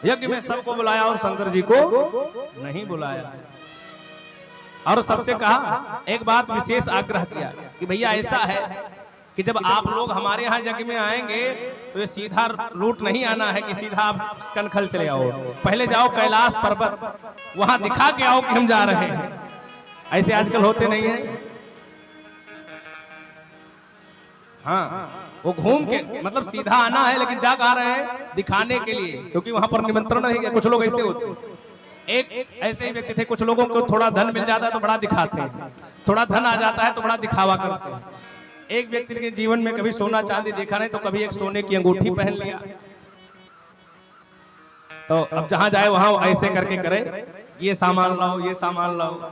यज्ञ में सबको बुलाया और शंकर जी को नहीं बुलाया। और सबसे कहा, एक बात विशेष आग्रह किया कि भैया ऐसा है कि जब आप लोग हमारे यहाँ यज्ञ में आएंगे तो ये सीधा रूट नहीं आना है कि सीधा आप कनखल चले आओ, पहले जाओ कैलाश पर्वत, वहां दिखा के आओ कि हम जा रहे हैं। ऐसे आजकल होते नहीं है। हाँ वो घूम के मतलब सीधा आना है, लेकिन जा कहा रहे हैं दिखाने के लिए, क्योंकि वहां पर निमंत्रण नहीं है। कुछ लोग ऐसे होते हैं, एक ऐसे ही व्यक्ति थे, कुछ लोगों को थोड़ा धन मिल जाता है तो बड़ा दिखाते हैं, थोड़ा धन आ जाता है तो बड़ा दिखावा करते हैं। एक व्यक्ति के जीवन में कभी सोना चांदी देखा नहीं तो कभी एक सोने की अंगूठी पहन लिया, तो अब जहां जाए वहां ऐसे करके करे, ये सामान लाओ, ये सामान लाओ।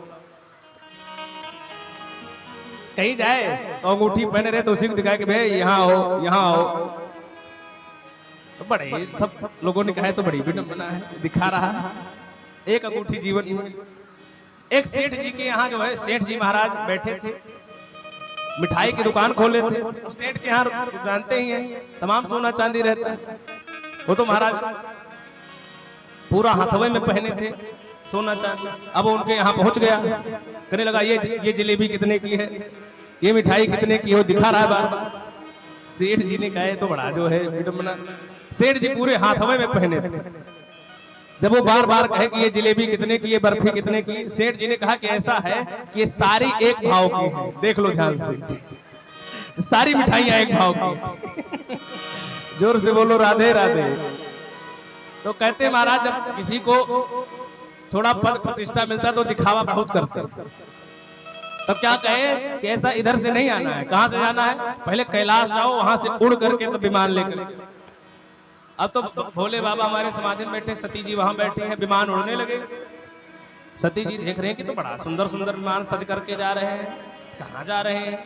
कहीं जाए तो अंगूठी पहने रहे तो उसी को दिखाए कि भाई यहाँ आओ, यहाँ आओ। तो बड़े सब लोगों ने कहा तो बड़ी विडंबना है, दिखा रहा एक अंगूठी जीवन में। एक सेठ जी के यहाँ जो है, सेठ जी महाराज बैठे थे, मिठाई की दुकान खोले थे। सेठ के यहाँ जानते ही हैं तमाम सोना चांदी रहता है, वो तो महाराज पूरा हथवे में पहने थे सोना चांदी। अब उनके यहाँ पहुंच गया, कहने लगा ये जलेबी कितने की है, ये मिठाई कितने की हो, दिखा रहा है बार बार। सेठ जी ने कहा तो बड़ा जो है विडंबना, सेठ जी पूरे हाथवे में पहने थे। जब वो बार बार कहे कि ये जलेबी कितने की, ये बर्फी कितने की, सेठ जी ने कहा कि ऐसा है कि ये सारी एक भाव की है, देख लो ध्यान से, सारी मिठाइयां एक भाव की। जोर से बोलो राधे राधे। तो कहते महाराज जब किसी को थोड़ा पद प्रतिष्ठा मिलता तो दिखावा बहुत करते, तब क्या कहे कि ऐसा इधर से नहीं आना है। कहां से जाना है? पहले कैलाश जाओ, वहां से उड़ करके तो विमान लेकर। अब तो भोले बाबा हमारे समाधि में बैठे, सती जी वहां बैठी हैं, विमान उड़ने लगे। सती जी देख रहे हैं कि तो बड़ा सुंदर सुंदर विमान सज करके जा रहे हैं, कहाँ जा रहे हैं?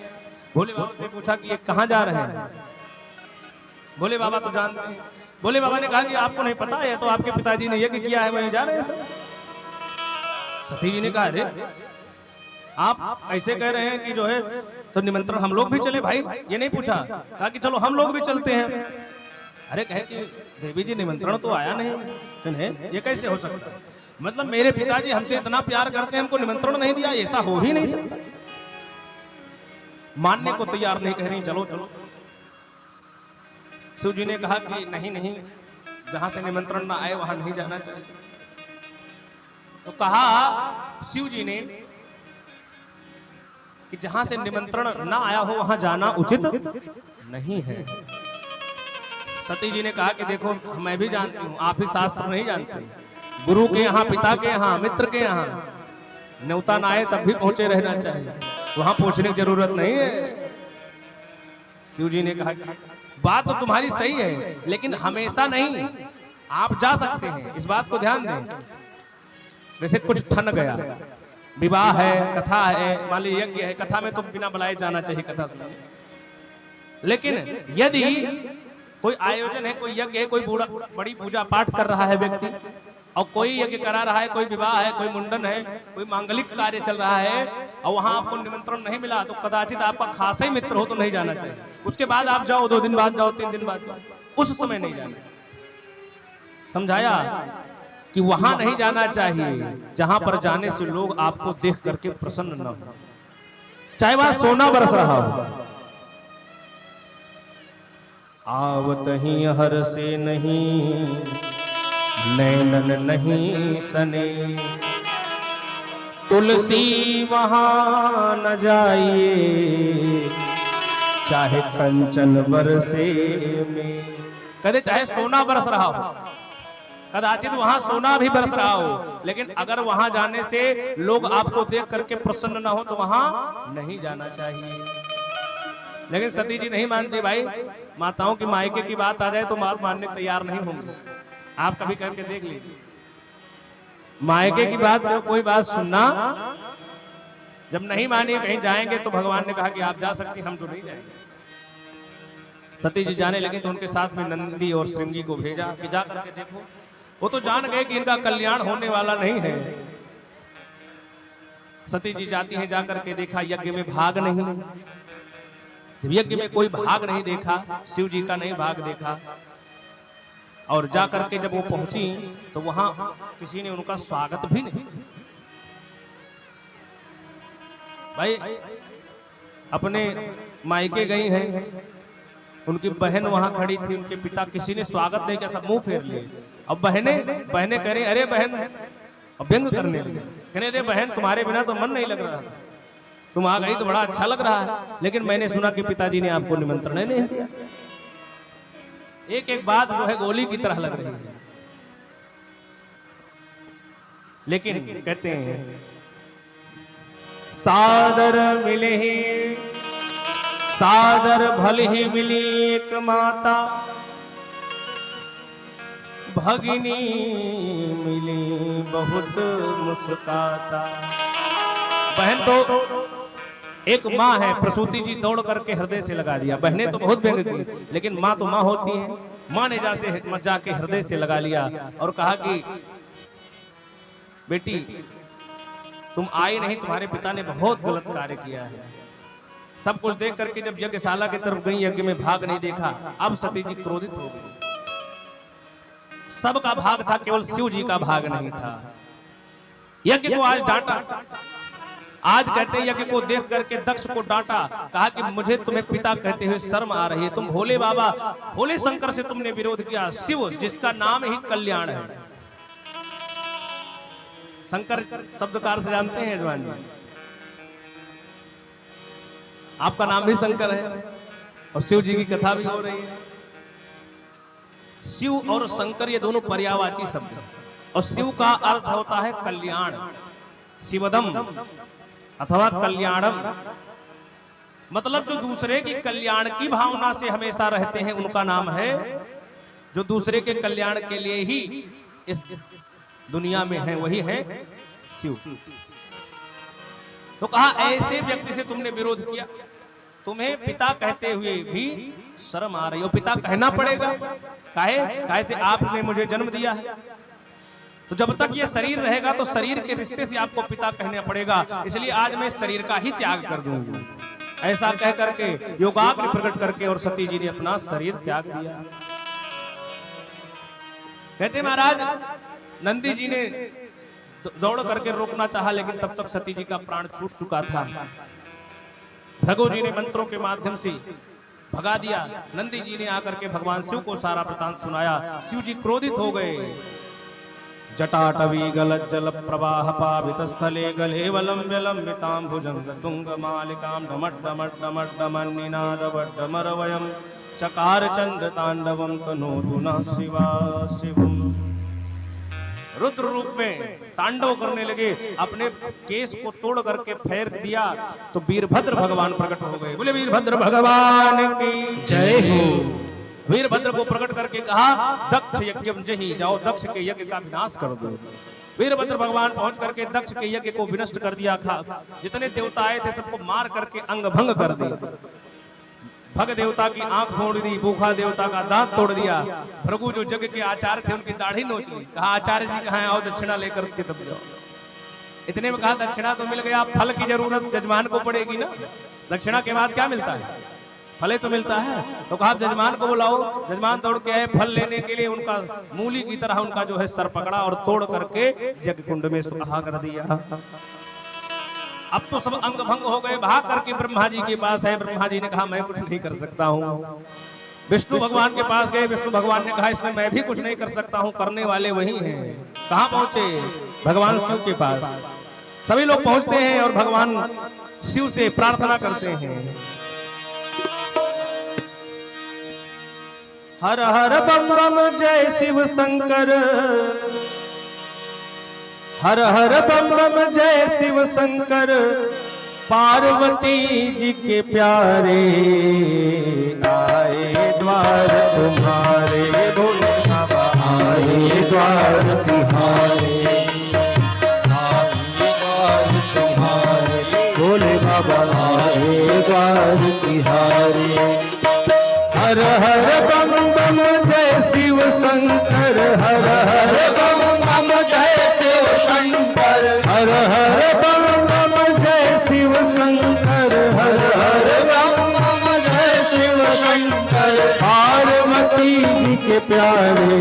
भोले बाबा से पूछा कि ये कहाँ जा रहे हैं? भोले बाबा तो जानते हैं। भोले बाबा ने कहा कि आपको नहीं पता है, तो आपके पिताजी ने यज्ञ किया है, वहीं जा रहे हैं सब। सती जी ने कहा अरे आप ऐसे कह रहे हैं कि जो है तो निमंत्रण हम लोग भी चले भाई, ये नहीं पूछा, कहा कि चलो हम लोग भी चलते हैं। अरे कहे कि देवी जी निमंत्रण तो आया नहीं, ये कैसे हो सकता? मतलब मेरे पिताजी हमसे इतना प्यार करते हैं, हमको निमंत्रण नहीं दिया, ऐसा हो ही नहीं सकता। मानने को तैयार नहीं, कह रही चलो चलो। शिव जी ने कहा कि नहीं नहीं, जहां से निमंत्रण ना आए वहां नहीं जाना चाहिए। तो कहा शिव जी ने कि जहां से निमंत्रण ना आया हो वहां जाना उचित नहीं है। सती जी ने कहा कि देखो मैं भी जानती हूँ, आप ही शास्त्र नहीं जानते। गुरु के यहाँ, पिता के यहाँ, मित्र के यहाँ न्योता ना आए तब भी पहुंचे रहना चाहिए, वहां पहुंचने की जरूरत नहीं है। शिव जी ने कहा कि बात तो तुम्हारी सही है, लेकिन हमेशा नहीं, आप जा सकते हैं, इस बात को ध्यान दें। जैसे कुछ ठन गया, विवाह है, कथा है, मान लीजिए यज्ञ है, कथा में तो बिना बुलाए जाना चाहिए कथा सुनने। लेकिन यदि कोई आयोजन है, कोई यज्ञ है, कोई बड़ी पूजा पाठ कर रहा है व्यक्ति, और कोई यज्ञ करा रहा है, कोई विवाह है, कोई मुंडन है, कोई मांगलिक कार्य चल रहा है, और वहां आपको निमंत्रण नहीं मिला, तो कदाचित आपका खासा ही मित्र हो तो नहीं जाना चाहिए। उसके बाद आप जाओ, 2 दिन बाद जाओ, 3 दिन बाद जाओ, उस समय नहीं जाना। समझाया कि वहां नहीं जाना चाहिए जहां पर जाने से लोग आपको देख करके प्रसन्न न हो, चाहे वहां सोना बरस रहा हो। आवत ही हर से नहीं, नैनन नहीं सने, तुलसी वहां न जाइए, चाहे कंचन बरसे में। कहते चाहे सोना बरस रहा हो, कदाचित वहां सोना भी बरस रहा हो, लेकिन अगर वहां जाने से लोग आपको देख करके प्रसन्न ना हो तो वहां नहीं जाना चाहिए। लेकिन सती जी नहीं मानती भाई, माताओं की मायके की बात आ जाए तो बात मानने को तैयार नहीं होंगे। आप कभी करके देख लीजिए, मायके की बात में कोई बात सुनना, जब नहीं मानी कहीं जाएंगे तो भगवान ने कहा कि आप जा सकती, हम तो नहीं जाएंगे। सती जी जाने लगी तो उनके साथ में नंदी और श्रृंगी को भेजा कि जा करके देखो। वो तो जान गए कि इनका कल्याण होने वाला नहीं है। सती जी जाती हैं, जाकर के देखा यज्ञ में भाग नहीं, यज्ञ में कोई भाग नहीं देखा, शिव जी का नहीं भाग देखा। और जाकर के जब वो पहुंची तो वहां किसी ने उनका स्वागत भी नहीं। भाई अपने मायके गई हैं, उनकी बहन वहां खड़ी थी, उनके पिता, किसी ने स्वागत नहीं किया, सब मुंह फेर लिए। अब बहने कह रही अरे बहन, व्यंग करने लगे, कहने अरे बहन तुम्हारे बिना तो मन नहीं लग रहा, तुम आ गई तो बड़ा अच्छा लग रहा है, लेकिन मैंने सुना कि पिताजी ने आपको निमंत्रण नहीं दिया। एक एक बात जो है गोली की तरह लग रही है। लेकिन कहते हैं सादर मिले ही, सादर भले ही मिली एक माता, भगिनी मिली बहुत मुस्काता। बहन तो एक माँ है, प्रसूति जी दौड़ करके हृदय से लगा दिया। बहनें तो बहुत व्यंग की, लेकिन माँ तो माँ होती है। माँ ने जाके हृदय से लगा लिया और कहा कि बेटी तुम आई नहीं, तुम्हारे पिता ने बहुत गलत कार्य किया है। सब कुछ देख करके जब यज्ञशाला की तरफ गई, यज्ञ में भाग नहीं देखा। अब सती जी क्रोधित हो गई। सबका भाग था, केवल शिव जी का भाग नहीं था। यज्ञ को आज डांटा, आज कहते हैं यज्ञ को देख करके दक्ष को डांटा, कहा कि मुझे तुम्हें पिता कहते हुए शर्म आ रही है। तुम भोले बाबा, भोले शंकर से तुमने विरोध किया। शिव जिसका नाम ही कल्याण है। शंकर शब्द का अर्थ जानते हैं जवान जी? आपका नाम भी शंकर है और शिव जी की कथा भी हो रही है। शिव और शंकर ये दोनों पर्यायवाची शब्द हैं, और शिव का अर्थ होता है कल्याण, शिवदम अथवा कल्याणम। मतलब जो दूसरे की कल्याण की भावना से हमेशा रहते हैं उनका नाम है, जो दूसरे के कल्याण के लिए ही इस दुनिया में है, वही है शिव। तो कहा ऐसे व्यक्ति से तुमने विरोध किया, तुम्हें पिता कहते हुए भी शर्म आ रही हो। पिता कहना पड़ेगा, काहे से आपने मुझे जन्म दिया है, तो जब तक ये शरीर रहेगा तो शरीर के रिश्ते से आपको पिता कहना पड़ेगा। इसलिए आज मैं शरीर का ही त्याग कर दूंगी। ऐसा कह करके योगाग्नि प्रकट करके और सती जी ने अपना शरीर त्याग दिया। कहते महाराज नंदी जी ने दौड़ करके रोकना चाहा, लेकिन तब तक सती जी का प्राण छूट चुका था। भृगु जी ने मंत्रों के माध्यम से भगा दिया। नंदी जी ने आकर के भगवान शिव को सारा वृतांत सुनाया। शिव जी क्रोधित हो गए। जटाटवी गलज्जल प्रवाह पावित स्थले गले वलंब्यलंबितां भुजंग तुंग मालिकां डमड्डमड्डमड्डमन्निनादवड्डमरवयं चकार चंद्र तांडवं तनोतु नः शिवा शिवम्। रुद्र रूप में तांडव करने लगे, अपने केस को तोड़ करके फेंक दिया तो वीरभद्र भगवान प्रकट हो गए। बोले वीरभद्र भगवान की जय हो। वीरभद्र को प्रकट करके कहा दक्ष यज्ञ जही, जाओ दक्ष के यज्ञ का विनाश कर दो। वीरभद्र भगवान पहुंच करके दक्ष के यज्ञ को विनष्ट कर दिया था। जितने देवता आए थे सबको मार करके अंग भंग कर दिया। भग देवता की आंख फोड़ दी, भूखा देवता का दांत तोड़ दिया। भृगु जो यज्ञ के आचार्य थे उनकी दाढ़ी नोच ली। कहा आचार्य जी कहाँ हैं, आओ दक्षिणा लेकर के तब जाओ। इतने में कहा दक्षिणा तो मिल गया, फल की जरूरत जजमान को पड़ेगी ना। दक्षिणा के बाद क्या मिलता है, फल तो मिलता है। तो कहा जजमान को बुलाओ। जजमान दौड़ के आए फल लेने के लिए। उनका मूली की तरह उनका जो है सर पकड़ा और तोड़ करके यज्ञ कुंड में सुहा कर दिया। अब तो सब अंग भंग हो गए, भाग करके ब्रह्मा जी के पास है। ब्रह्मा जी ने कहा मैं कुछ नहीं कर सकता हूँ। विष्णु भगवान के पास गए। विष्णु भगवान ने कहा इसमें मैं भी कुछ नहीं कर सकता हूँ, करने वाले वही हैं। कहाँ पहुंचे, भगवान शिव के पास। सभी लोग पहुंचते हैं और भगवान शिव से प्रार्थना करते हैं, हर हर बम बम जय शिव शंकर, हर हर बम बम जय शिव शंकर। पार्वती जी के प्यारे आए द्वार तुम्हारे, भोले बाबा आए द्वार तिहारे, आए द्वार तुम्हारे, भोले बाबा आए द्वार तिहारे। हर हर बम बम जय शिव शंकर, हर हर बम बम जय शिव शंकर, हर हर बम बम जय शिव शंकर, हर हर बम बम जय शिव शंकर। पार्वती जी के प्यारे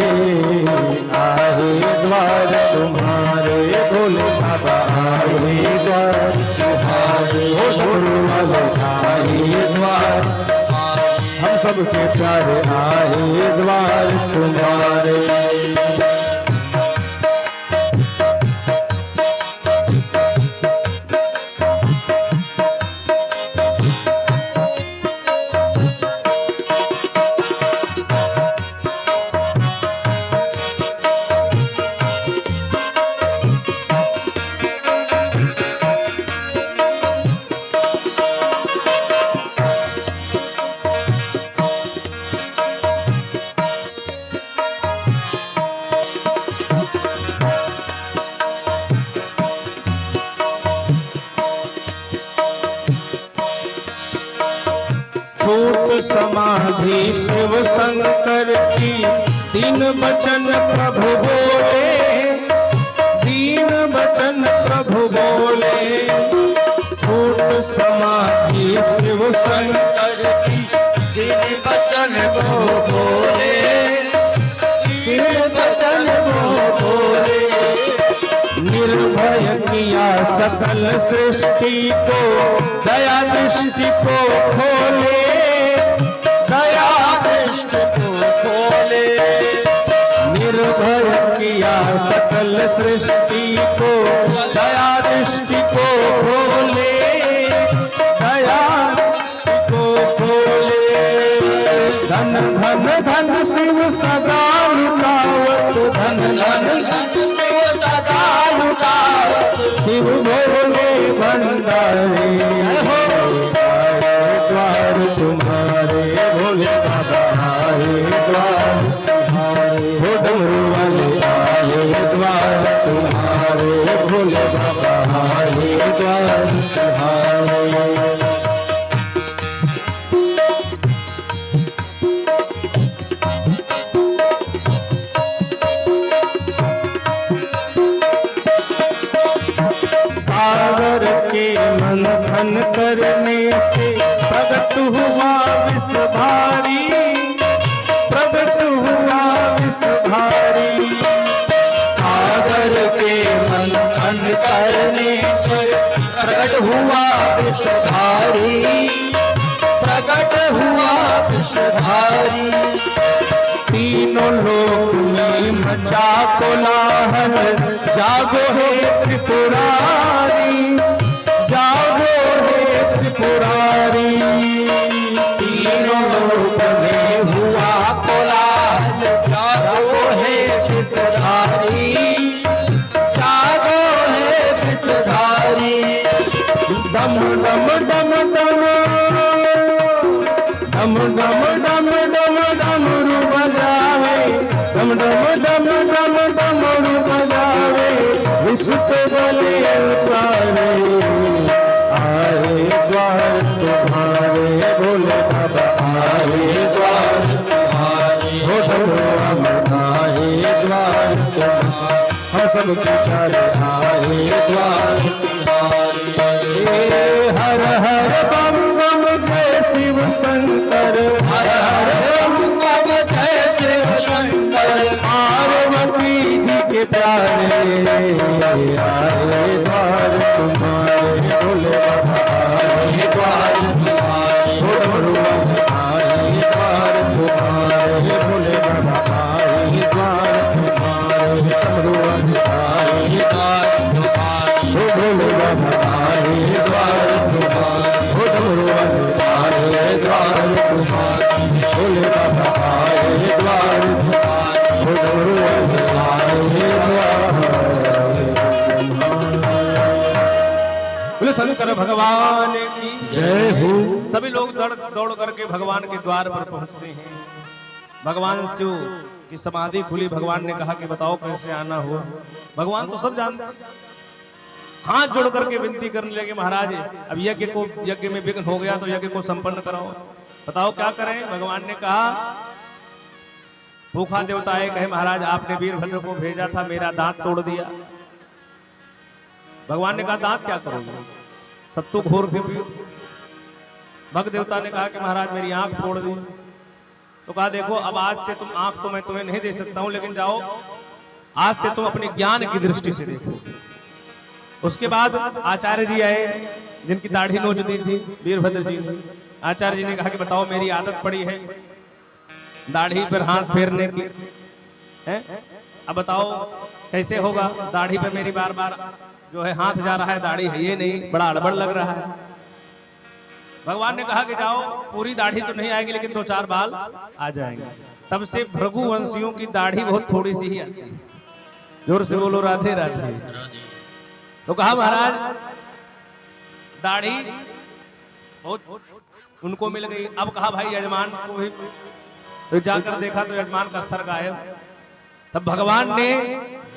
आए द्वार तुम्हारे, भोले बाबा आए द्वार तुम्हारे, गुरु वाले आए द्वार, हम सबके प्यारे आए द्वार तुम्हारे। छूट समाधि शिव शंकर की, दीन बचन प्रभु बोले, दीन बचन प्रभु बोले। छूट समाधि शिव शंकर की, दीन बचन प्रभु बोले, दीन बचन प्रभु बोले। निर्भय किया सकल सृष्टि को, दया दृष्टि को खोले, दया दृष्टि को खोले। निर्भय किया सकल सृष्टि को, दया दृष्टि को खोले, दया दृष्टि को खोले। धन धन धन शिव सदा लुटावत, धन धन धन शिव सदा लुटावत। शिव भोले भंडारे द्वार तुम्हारे, भोले बाबा आए द्वार तुम्हारे, हो डमरू वाले आए द्वार तुम्हारे, भोले बाबा आए द्वार तुम्हारे। सागर के मंथन करने से प्रगट हुआ विष भारी, प्रगट हुआ विष भारी। सागर के मंथन करने से प्रगट हुआ विष भारी, प्रगट हुआ विष भारी। तीनों लोक में मचा कोलाहल, जागो हे त्रिपुरारी, जागो हे त्रिपुरारी। तीनों लोक में हुआ कोलाहल, जागो हे विषधारी, जागो हे विषधारी। डम डम डम डम डम डम डम डम डमरू बजावे, डम डम डम डम डमरू बजावे।
सुत बलि उतारे, आए द्वार तुम्हारे भोले बाबा, आए द्वार तुम्हारे, हो हम आए द्वार तुम्हारे, हम सब के प्यारे आए द्वार तुम्हारे। हर हर बम बम जय शिव शंकर, हर हर बम बम जय शिव शंकर, पार्वती जी के प्यारे आए द्वार तुम्हारे भोले बाबा, आए द्वार तुम्हारे, हो भगवान आए द्वार तुम्हारे भोले बाबा, आए द्वार तुम्हारे, भगवान आए द्वार तुम्हारे, हो भोले बाबा आए द्वार तुम्हारे, हो भगवान आए द्वार तुम्हारे, भोले बाबा आए द्वार तुम्हारे, हो भगवान आए
बोले शंकर भगवान की
जय हो।
सभी लोग दौड़ करके भगवान के द्वार पर पहुंचते हैं। भगवान शिव की समाधि खुली। भगवान ने कहा कि बताओ कैसे आना हुआ। भगवान तो सब जानते, हाथ जोड़ करके विनती करने लगे, महाराज अब यज्ञ में विघ्न हो गया तो यज्ञ को संपन्न कराओ, बताओ क्या करें। भगवान ने कहा, भूखा देवता है, कहे महाराज आपने वीरभद्र को भेजा था, मेरा दांत तोड़ दिया। भगवान ने कहा दांत क्या करोगे, सत्तू घोर के पियो। भक्त देवता ने कहा कि महाराज मेरी आंख फोड़ दी। तो कहा देखो अब आज से तुम आंख तो मैं तुम्हें नहीं दे सकता हूं, लेकिन जाओ आज से तुम अपने ज्ञान की दृष्टि से देखो। उसके बाद आचार्य जी आए, जिनकी दाढ़ी नोच दी थी वीरभद्र जी ने। आचार्य जी ने कहा कि बताओ मेरी आदत पड़ी है दाढ़ी पर हाथ फेरने की है, अब बताओ कैसे होगा। दाढ़ी पे मेरी बार बार जो है हाथ जा रहा है, दाढ़ी है ये नहीं, बड़ा अड़बड़ लग रहा है। भगवान ने कहा कि जाओ पूरी दाढ़ी तो नहीं आएगी लेकिन 2-4 बाल आ जाएंगे। तब से भृगुवंशियों की दाढ़ी बहुत थोड़ी सी ही आती है। जोर से बोलो राधे राधे। तो कहा महाराज दाढ़ी बहुत उनको मिल गई। अब कहा भाई यजमान को भी, तो जाकर देखा तो यजमान का सर गायब। तब भगवान ने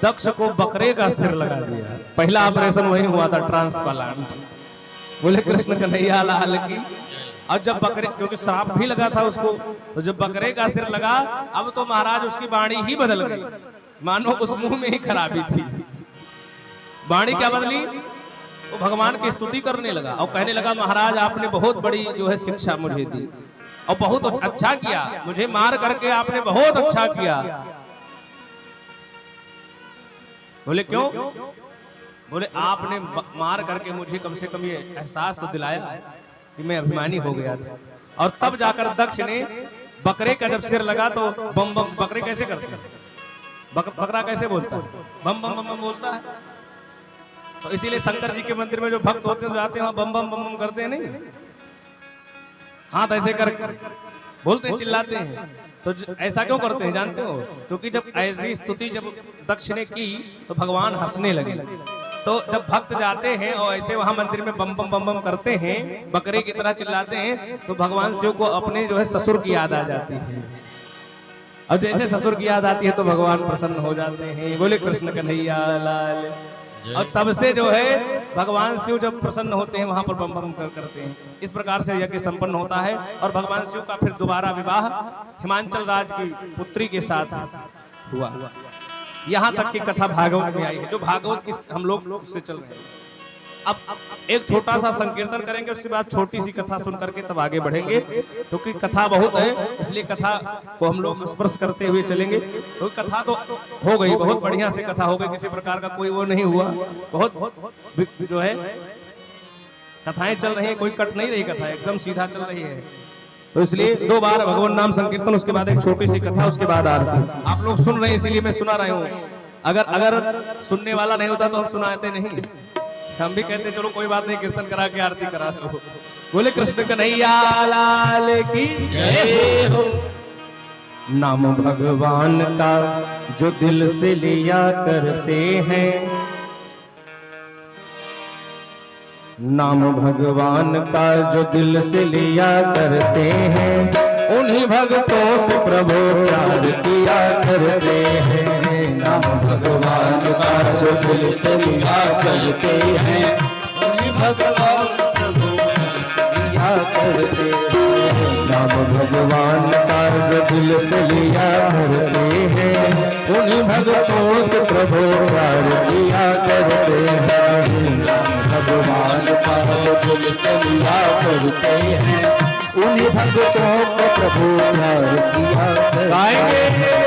दक्ष को बकरे का सिर लगा दिया। पहला ऑपरेशन वही हुआ था, ट्रांसप्लांट। बोले कृष्ण कन्हैया लाल की। और जब बकरे, क्योंकि श्राप भी लगा था उसको, तो जब बकरे का सिर लगा अब तो महाराज उसकी वाणी ही बदल गई, मानो उस मुंह में ही खराबी थी। वाणी क्या बदली, वो भगवान की स्तुति करने लगा और कहने लगा महाराज आपने बहुत बड़ी जो है शिक्षा मुझे दी और बहुत अच्छा किया, मुझे मार करके आपने बहुत अच्छा किया। बोले क्यों, बोले आपने मार करके मुझे कम से कम ये एहसास तो दिलाया कि मैं अभिमानी हो गया था। और तब जाकर दक्ष ने बकरे का जब सिर लगा तो बम बम, बकरे कैसे करते हैं, बकरा कैसे बोलता है, बम बम बम बम बोलता है। तो इसीलिए शंकर जी के मंदिर में जो भक्त होते हैं जाते हैं वहां बम बम बम बम करते हैं, नहीं हाथ ऐसे कर बोलते हैं, चिल्लाते हैं। तो ऐसा क्यों करते हैं जानते हो, क्योंकि जब ऐसी स्तुति जब दक्ष ने की तो भगवान हंसने लगे। तो जब भक्त जाते हैं और ऐसे वहां मंदिर में बम बम बम बम करते हैं, बकरे की तरह चिल्लाते हैं, तो भगवान शिव को अपने जो है ससुर की याद आ जाती है। और जैसे ससुर की याद आती है तो भगवान प्रसन्न हो जाते हैं। बोले कृष्ण कन्हैया लाल। और तब से जो है भगवान शिव जब प्रसन्न होते हैं वहां पर बम बम करते हैं। इस प्रकार से यज्ञ संपन्न होता है और भगवान शिव का फिर दोबारा विवाह हिमांचल राज की पुत्री के साथ हुआ। यहाँ तक की कथा भागवत में आई है, जो भागवत की हम लोग उससे चल रहे हैं। अब एक छोटा सा संकीर्तन करेंगे, उसके बाद छोटी सी कथा सुन करके तब आगे बढ़ेंगे, क्योंकि कथा बहुत है इसलिए कथा को हम लोग स्पर्श करते हुए चलेंगे। तो कथा तो हो गई, बहुत बढ़िया से कथा हो गई, किसी प्रकार का कोई वो नहीं हुआ, बहुत जो है कथाएं चल रही है, कोई कट नहीं रही कथा, एकदम सीधा चल रही है। तो इसलिए 2 बार भगवान नाम संकीर्तन, उसके बाद एक छोटी सी कथा, उसके बाद आरती। आप लोग सुन रहे हैं इसीलिए मैं सुना रहा हूँ। अगर सुनने वाला नहीं होता तो हम सुनाते नहीं, हम भी कहते चलो कोई बात नहीं, कीर्तन करा के आरती करा दो। बोले कृष्ण कन्हैया लाल की जय हो।
नाम भगवान का जो दिल से लिया करते हैं, नाम भगवान का जो दिल से लिया करते हैं, उन्हीं भक्तों से प्रभु प्यार किया करते हैं। नाम भगवान का जो जो दिल से लिया करते हैं उन्हीं भगवान प्रभु लिया करते हैं। नाम भगवान का जो दिल से लिया करते हैं उन्हीं भक्तों से प्रभु प्यार किया करते हैं। नाम भगवान का जो दिल से लिया करते हैं उन्हीं भक्तों को प्रभु प्यार किया करते हैं।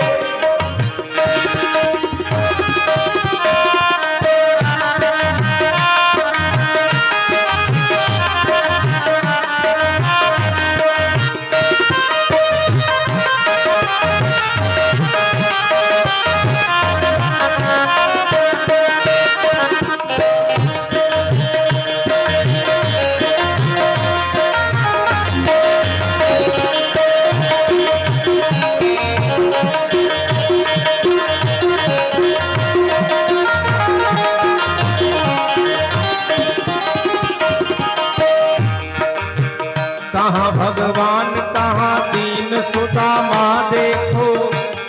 कहाँ भगवान कहाँ दीन सुदामा देखो,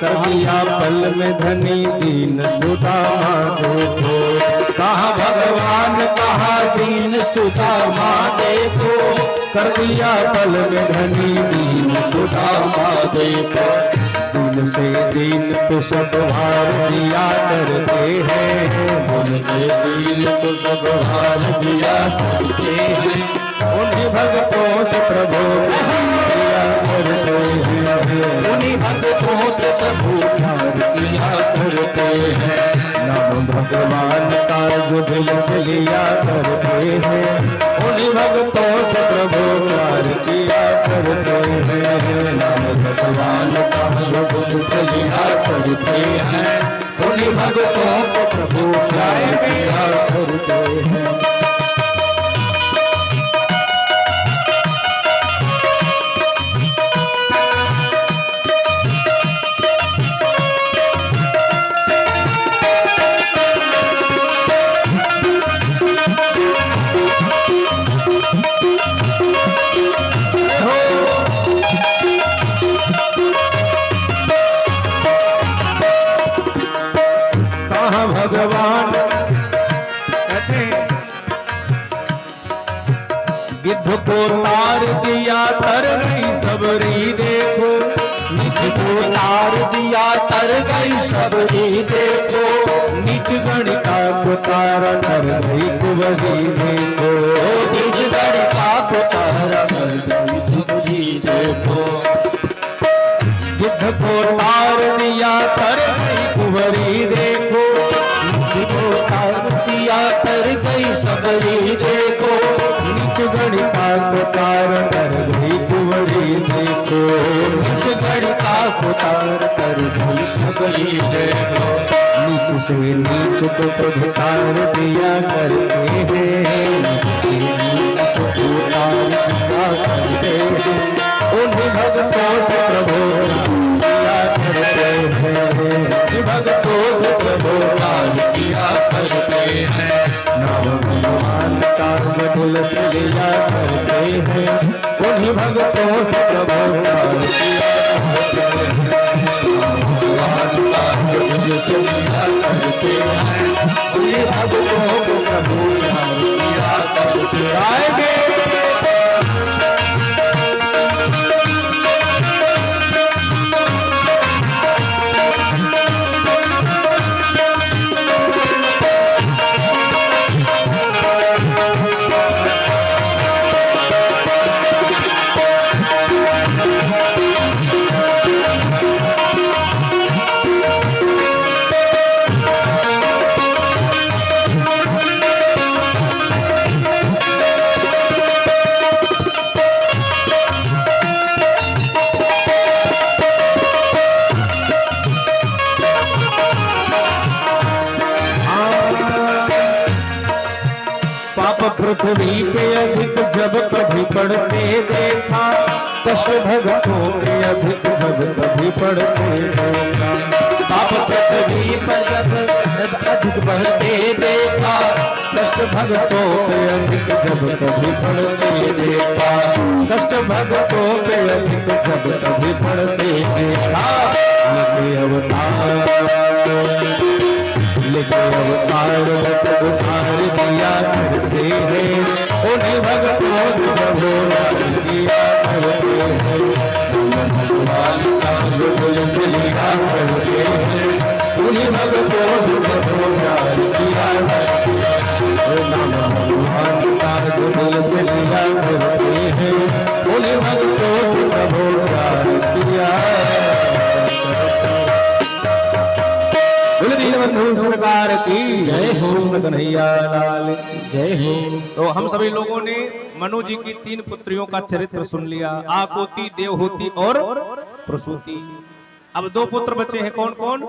कहिया पल में धनी दीन सुदामा देखो। कहाँ भगवान कहाँ दीन सुदामा देखो, कर दिया पल में धनी दीन सुदामा देखो। दिल से दीन पे सब भार दिया करते हैं, दिल से दीन पे सब भार दिया करते हैं। उन्हीं भक्तों से प्रभु किया करते हैं, उन्हीं भक्तों से प्रभु प्यार किया करते हैं। नाम भगवान का जो दिल से लिया करते हैं उन्हीं भक्तों से प्रभु प्यार किया करते हैं। नाम भगवान का जो दिल से लिया करते हैं उन्हीं भक्तों को प्रभु प्यार किया करते हैं।
भगवान कहते गिद्ध को तार दिया तर गई सबरी देखो,
नीच को तार दिया तर गई सबरी देखो। नीच गणिका को तारा कर गई कुंवरी देखो, नीच गणिका को तारा कर गई कुंवरी देखो।
गिद्ध को तार दिया तर गई कुंवरी देखो,
दिया तर गई सबरी देखो। नीच गणिका को तार कर गई कुंवरी देखो, नीच गणिका को तार कर गई सबरी देखो। नीच से नीच को प्रभु तार दिया करते हैं, नीच को तार दिया करते हैं। उन्हीं भक्तों से प्रभु दिया करते हैं, भक्तों से प्रभु प्यार किया करते हैं। नाम भगवान का जो दिल से लिया करते हैं उन्हीं भक्तों से प्रभु प्यार किया करते हैं। भगवान का जो दिल से लिया करते हैं उन्हीं भक्तों को प्रभु प्यार किया करते हैं। पृथ्वी पे अधिक जब कभी पढ़ते देखा, कष्ट भक्तों के अधिक जब कभी पढ़ते देखा। पाप पृथ्वी पर जब अधिक बढ़ते देखा, कष्ट भक्तों पे अधिक जब कभी पढ़ते देखा। कष्ट भक्तों पे अधिक जब कभी पढ़ते देखा। लेके अवतार भगवान का जो दिल से लीला करते हैं उन्हीं भक्तों से प्रभु प्यार किया है। नाम भगवान का जो दिल से लीला करते हैं उन्हीं भक्तों से प्रभु प्यार किया है। दीनबंधु सरकार की जय हो, कृष्ण कन्हैया लाल की जय हो।
तो हम सभी लोगों ने मनु जी की 3 पुत्रियों का चरित्र सुन लिया, आकुति, देवहूति और प्रसूति। अब 2 पुत्र बचे हैं, कौन कौन?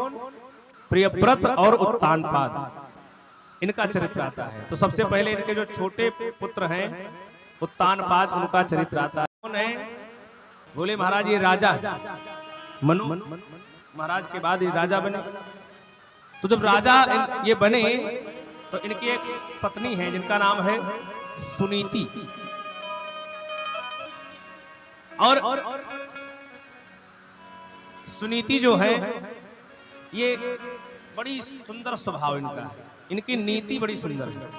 प्रियव्रत और उत्तानपाद। इनका चरित्र आता है। तो सबसे पहले इनके जो छोटे पुत्र हैं उत्तानपाद, उनका चरित्र आता है। कौन है? बोले महाराज ये राजा है। मनु महाराज के बाद ये राजा बने। तो जब राजा ये बने तो इनकी एक पत्नी है जिनका नाम है सुनीति। और सुनीति जो है ये बड़ी सुंदर स्वभाव इनका है, इनकी नीति बड़ी सुंदर है।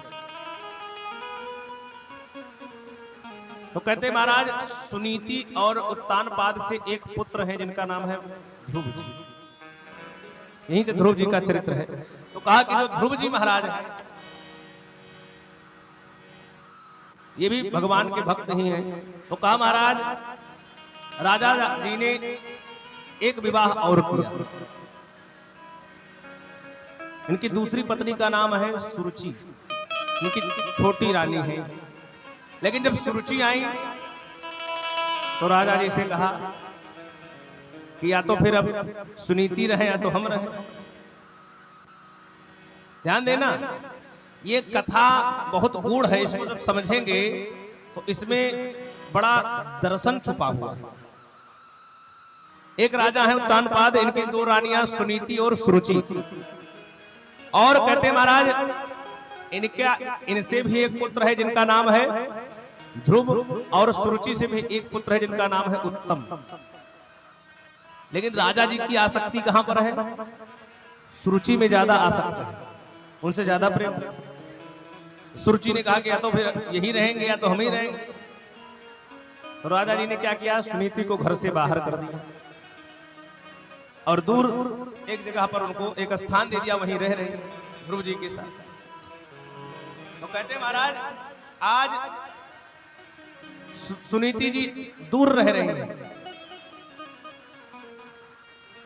तो कहते महाराज सुनीति और उत्तानपाद से एक पुत्र है जिनका नाम है ध्रुव जी। यहीं से ध्रुव जी का चरित्र है। तो कहा कि जो ध्रुव जी महाराज है ये भी भगवान के भक्त ही हैं। तो कहा महाराज राजा जी ने एक विवाह और किया। इनकी दूसरी पत्नी का नाम है सुरुचि, इनकी छोटी रानी है। लेकिन जब सुरुचि आई तो राजा जी से कहा कि या तो फिर अब सुनीति रहे या तो हम रहे। ध्यान देना, ये कथा बहुत गूढ़ है, इसको जब समझेंगे तो इसमें बड़ा दर्शन छुपा हुआ है। एक राजा है उत्तानपाद, इनकी 2 रानियां सुनीति और सुरुचि। और कहते महाराज इनसे भी एक पुत्र है जिनका नाम है ध्रुव, और सुरुचि से भी एक पुत्र है जिनका नाम है उत्तम। लेकिन राजा जी की आसक्ति कहां पर है? सुरुचि में ज्यादा आसक्ति है, उनसे ज्यादा प्रेम। सुरुचि ने कहा कि या तो फिर यही रहेंगे या तो हम ही रहेंगे। तो राजा जी ने क्या किया? सुनीति को घर से बाहर कर दिया और दूर एक जगह पर उनको एक स्थान दे दिया, वहीं रह रहे ध्रुव जी के साथ। तो कहते महाराज आज सुनीति जी दूर रह रही हैं।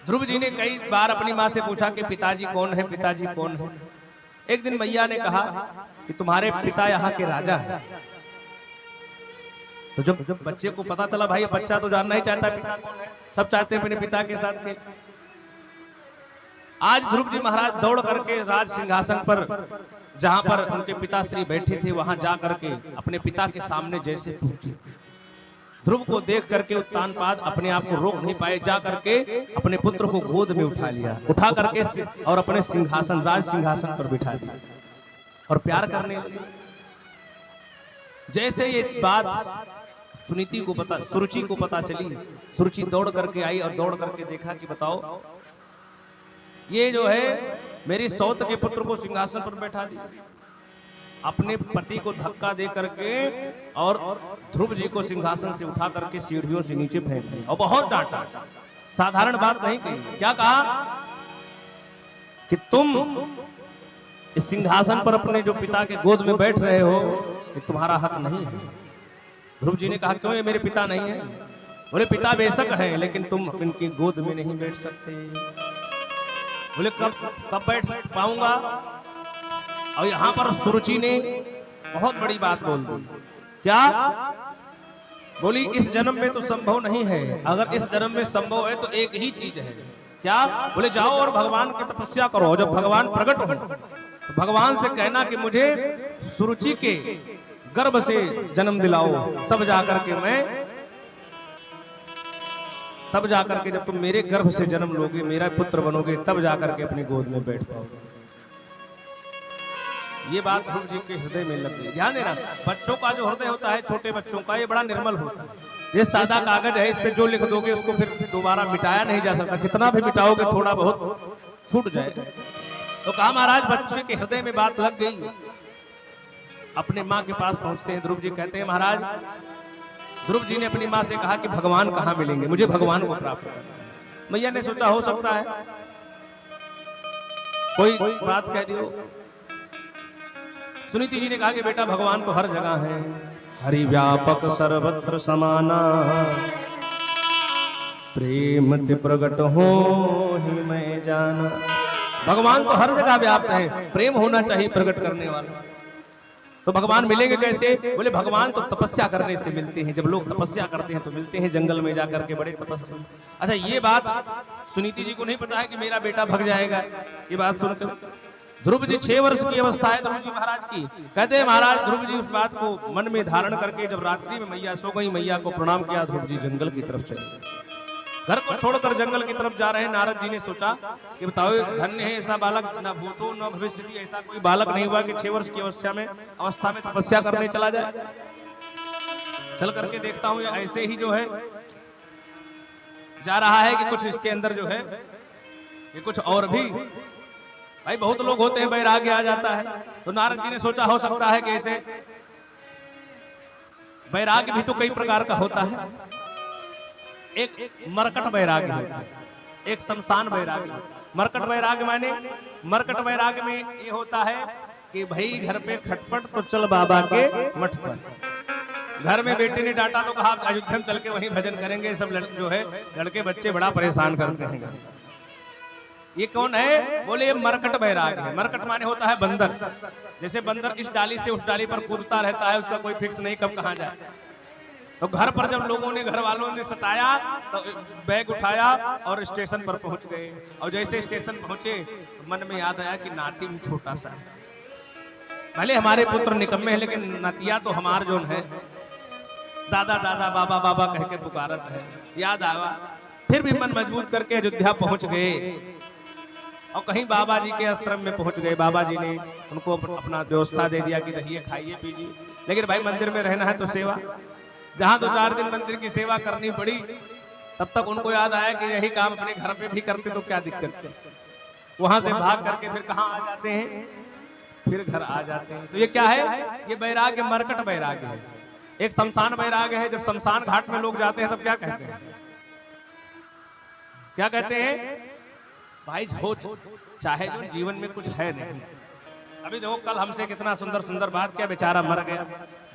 ध्रुव जी ने कई बार अपनी माँ से पूछा कि पिताजी कौन है, पिताजी कौन है। एक दिन मैया ने कहा कि तुम्हारे पिता यहाँ के राजा हैं। तो जब बच्चे को पता चला, भाई बच्चा तो जानना ही चाहता है पिता कौन है, सब चाहते हैं अपने पिता के साथ थे। आज ध्रुव जी महाराज दौड़ करके राज सिंहासन पर जहां पर उनके पिताश्री बैठे थे वहां जा करके अपने पिता के सामने जैसे पहुंचे। ध्रुव को देख करके उत्तानपाद अपने आप को रोक नहीं पाए, जा करके अपने पुत्र को गोद में उठा लिया, उठा करके और अपने सिंहासन राज सिंहासन पर बिठा दिया और प्यार करने लगे। जैसे ये बात सुनीति को सुरुचि को पता चली, सुरुचि दौड़ करके आई और दौड़ करके देखा कि बताओ ये जो है मेरी सौत के पुत्र को सिंहासन पर बैठा दिया। अपने पति को धक्का दे करके और ध्रुव जी को सिंहासन से उठा करके सीढ़ियों से नीचे फेंक दिया और बहुत डांटा। साधारण बात नहीं कही। क्या कहा कि तुम इस सिंहासन पर अपने जो पिता के गोद में बैठ रहे हो ये तुम्हारा हक नहीं है। ध्रुव जी ने कहा क्यों ये मेरे पिता नहीं है? बोले पिता बेशक है लेकिन तुम इनकी गोद में नहीं बैठ सकते। बोले कब बैठ पाऊंगा? और यहां पर सुरुचि ने बहुत बड़ी बात बोल दी। क्या बोली? इस जन्म में तो संभव नहीं है। अगर इस जन्म में संभव है तो एक ही चीज है। क्या? बोले जाओ और भगवान की तपस्या करो। जब भगवान प्रकट हो तो भगवान से कहना कि मुझे सुरुचि के गर्भ से जन्म दिलाओ, तब जाकर के जब तुम मेरे गर्भ से जन्म लोगे, मेरा पुत्र बनोगे, तब जाकर के अपनी गोद में बैठ पाओगे। ये बात ध्रुव जी के हृदय में लग गई। ध्यान देना, बच्चों का जो हृदय होता है, छोटे बच्चों का, ये बड़ा निर्मल होता है। ये सादा कागज है, इस पे जो लिख दोगे उसको फिर दोबारा मिटाया नहीं जा सकता। कितना भी मिटाओगे थोड़ा बहुत छूट जाए। तो कहा महाराज बच्चे के हृदय में बात लग गई। अपने माँ के पास पहुंचते हैं ध्रुव जी, कहते हैं महाराज ध्रुव जी ने अपनी माँ से कहा कि भगवान कहाँ मिलेंगे, मुझे भगवान को प्राप्त करना है। मैया ने सोचा हो सकता है कोई बात कह दियो। सुनीति जी ने कहा कि बेटा भगवान तो हर जगह है, हरि व्यापक सर्वत्र समाना, प्रेम ते प्रगट हो ही मैं जाना। भगवान तो हर जगह व्याप्त है, प्रेम होना चाहिए प्रकट करने वाला। तो भगवान मिलेंगे कैसे? बोले भगवान तो तपस्या करने से मिलते हैं, जब लोग तपस्या करते हैं तो मिलते हैं, जंगल में जाकर के बड़े तपस्या। अच्छा ये बात सुनीति जी को नहीं पता है कि मेरा बेटा भग जाएगा। ये बात सुनते हो ध्रुव जी 6 वर्ष की अवस्था है ध्रुव जी महाराज की। कहते हैं महाराज ध्रुव जी उस बात को मन में धारण करके जब रात्रि में मैया सो गई, मैया को प्रणाम किया, ध्रुव जी जंगल की तरफ चले। घर को छोड़कर जंगल की तरफ जा रहे हैं। नारद जी ने सोचा कि बताओ धन्य है ऐसा बालक, न भूतो न भविष्यति, ऐसा कोई बालक नहीं हुआ कि 6 वर्ष की अवस्था में तपस्या करने चला जाए। चल करके देखता हूं ऐसे ही जो है जा रहा है कि कुछ इसके अंदर जो है ये कुछ और भी, भाई बहुत लोग होते हैं वैराग्य आ जाता है। तो नारद जी ने सोचा हो सकता है कि ऐसे वैराग्य भी तो कई प्रकार का होता है। एक मरकट वैराग्य है, एक शमशान वैराग्य। मरकट वैराग्य माने, मरकट वैराग्य में ये होता है कि भाई घर पे खटपट तो चल बाबा के मठ पर। घर में बेटे ने डांटा तो कहा अयोध्या में चल के वहीं भजन करेंगे। सब जो है लड़के बच्चे बड़ा परेशान करते हैं। ये कौन है? बोले ये मरकट वैराग्य है। मरकट माने होता है बंदर। जैसे बंदर इस डाली से उस डाली पर कूदता रहता है, उसका कोई फिक्स नहीं कब कहाँ जाए। तो घर पर जब लोगों ने, घर वालों ने सताया तो बैग उठाया और स्टेशन पर पहुंच गए। और जैसे स्टेशन पहुंचे तो मन में याद आया कि नाती भी छोटा सा है, भले हमारे पुत्र निकम्मे हैं लेकिन नातिया तो हमार जोन है, दादा दादा बाबा बाबा कह के पुकारत है। याद आया, फिर भी मन मजबूत करके अयोध्या पहुंच गए और कहीं बाबा जी के आश्रम में पहुंच गए। बाबा जी ने उनको अपना व्यवस्था दे दिया कि रहिए खाइए पीजिए, लेकिन भाई मंदिर में रहना है तो सेवा। जहां 2-4 दिन मंदिर की सेवा करनी पड़ी, तब तक उनको याद आया कि यही काम अपने घर पे भी करते तो क्या दिक्कत है। वहां से भाग करके फिर कहां आ जाते हैं? फिर घर आ जाते हैं। तो ये क्या है? ये वैराग्य मरकट वैराग्य है। एक शमशान वैराग्य है। जब शमशान घाट में लोग जाते हैं तब क्या कहते हैं? क्या कहते हैं? भाई हो चाहे जो जीवन में कुछ है नहीं। अभी देखो कल हमसे कितना सुंदर सुंदर बात किया, बेचारा मर गया।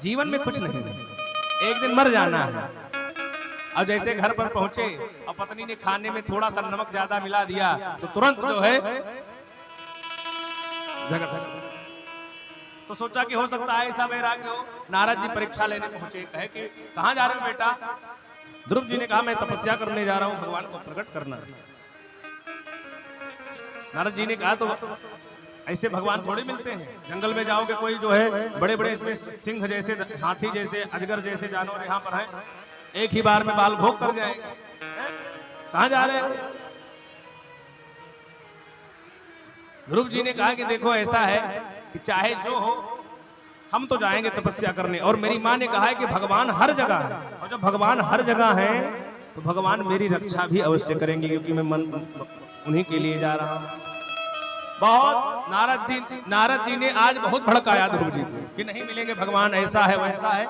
जीवन में कुछ नहीं है, एक दिन मर जाना है। और जैसे घर पर पहुंचे और पत्नी ने खाने में थोड़ा सा नमक ज्यादा मिला दिया तो तुरंत जो है झगड़ा। तो सोचा कि हो सकता है ऐसा वैराग्य हो। नारद जी परीक्षा लेने पहुंचे, कहे कि कहां जा रहे हो बेटा? ध्रुव जी ने कहा मैं तपस्या करने जा रहा हूं, भगवान को प्रकट करना। नारद जी ने कहा तो ऐसे भगवान थोड़े मिलते हैं। जंगल में जाओगे कोई जो है बड़े बड़े इसमें सिंह जैसे, हाथी जैसे, अजगर जैसे जानवर यहाँ पर हैं, एक ही बार में बाल भोग कर जाएंगे। कहां जा रहे हैं? ध्रुव जी ने कहा कि देखो ऐसा है कि चाहे जो हो हम तो जाएंगे तपस्या करने, और मेरी माँ ने कहा है कि भगवान हर जगह है, और जब भगवान हर जगह है तो भगवान मेरी रक्षा भी अवश्य करेंगे, क्योंकि मैं मन उन्हीं के लिए जा रहा हूं। बहुत नारद जी ने आज बहुत भड़काया ध्रुव जी को कि नहीं मिलेंगे भगवान, ऐसा है वैसा है।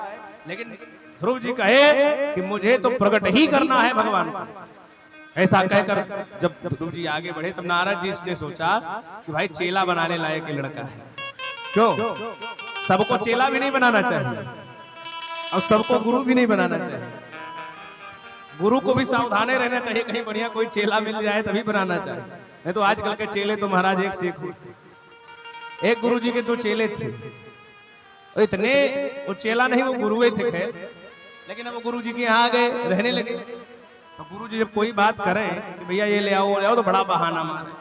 लेकिन ध्रुव जी कहे कि मुझे तो प्रकट ही करना है भगवान को। ऐसा कहकर जब ध्रुव जी आगे बढ़े तब नारद जी ने सोचा कि भाई चेला बनाने लायक लड़का है। क्यों? सबको चेला भी नहीं बनाना चाहिए और सबको गुरु भी नहीं बनाना चाहिए। गुरु को भी सावधान रहना चाहिए, कहीं बढ़िया कोई चेला मिल जाए तभी बनाना चाहिए। नहीं तो आजकल के चेले तो महाराज एक से एक गुरु जी के 2 चेले थे, और इतने वो चेला नहीं वो गुरुए थे खैर, लेकिन अब वो गुरु जी के यहाँ आ गए, रहने लगे। तो गुरु जी जब कोई बात करें कि भैया ये ले आओ तो बड़ा बहाना मारे।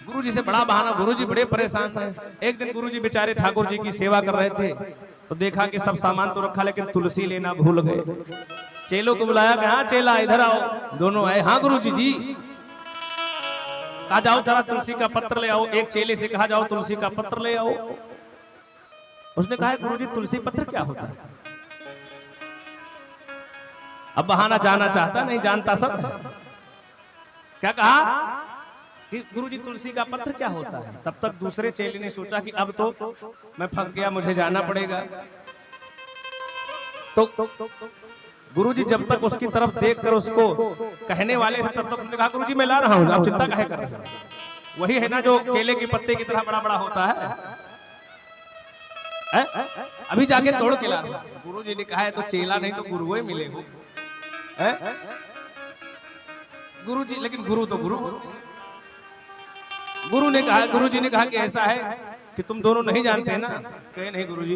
गुरु जी से बड़ा बहाना, गुरु जी बड़े परेशान थे। एक दिन गुरु जी बेचारे ठाकुर जी की सेवा कर रहे थे तो देखा कि सब सामान तो रखा लेकिन तुलसी लेना भूल गए। चेलों को बुलाया कि हाँ चेला इधर आओ। दोनों आए, हाँ गुरु जी। कहा जाओ जरा तुलसी का पत्र ले आओ। एक चेले से कहा जाओ तुलसी का पत्र ले आओ। उसने कहा गुरु जी तुलसी पत्र क्या होता है? अब बहाना जाना चाहता नहीं, जानता सब। क्या कहा कि गुरुजी तुलसी का पत्र क्या होता है? तब तक दूसरे चेले ने सोचा कि अब तो मैं फंस गया, मुझे जाना पड़ेगा। तो गुरुजी जब तक उसकी तरफ देखकर उसको कहने वाले थे तब तक उसने कहा गुरुजी मैं ला रहा हूं, आप चिंता काहे कर रहे हैं। वही है ना जो केले के पत्ते की तरह बड़ा बड़ा होता है, अभी जाके तोड़ के ला रहा हूं। गुरुजी ने कहा है तो चेला नहीं तो गुरु ही मिले हो। गुरुजी, लेकिन गुरु तो गुरु, गुरु ने कहा, गुरुजी ने कहा कि ऐसा है कि तुम दोनों नहीं जानते ना। कहे नहीं गुरुजी।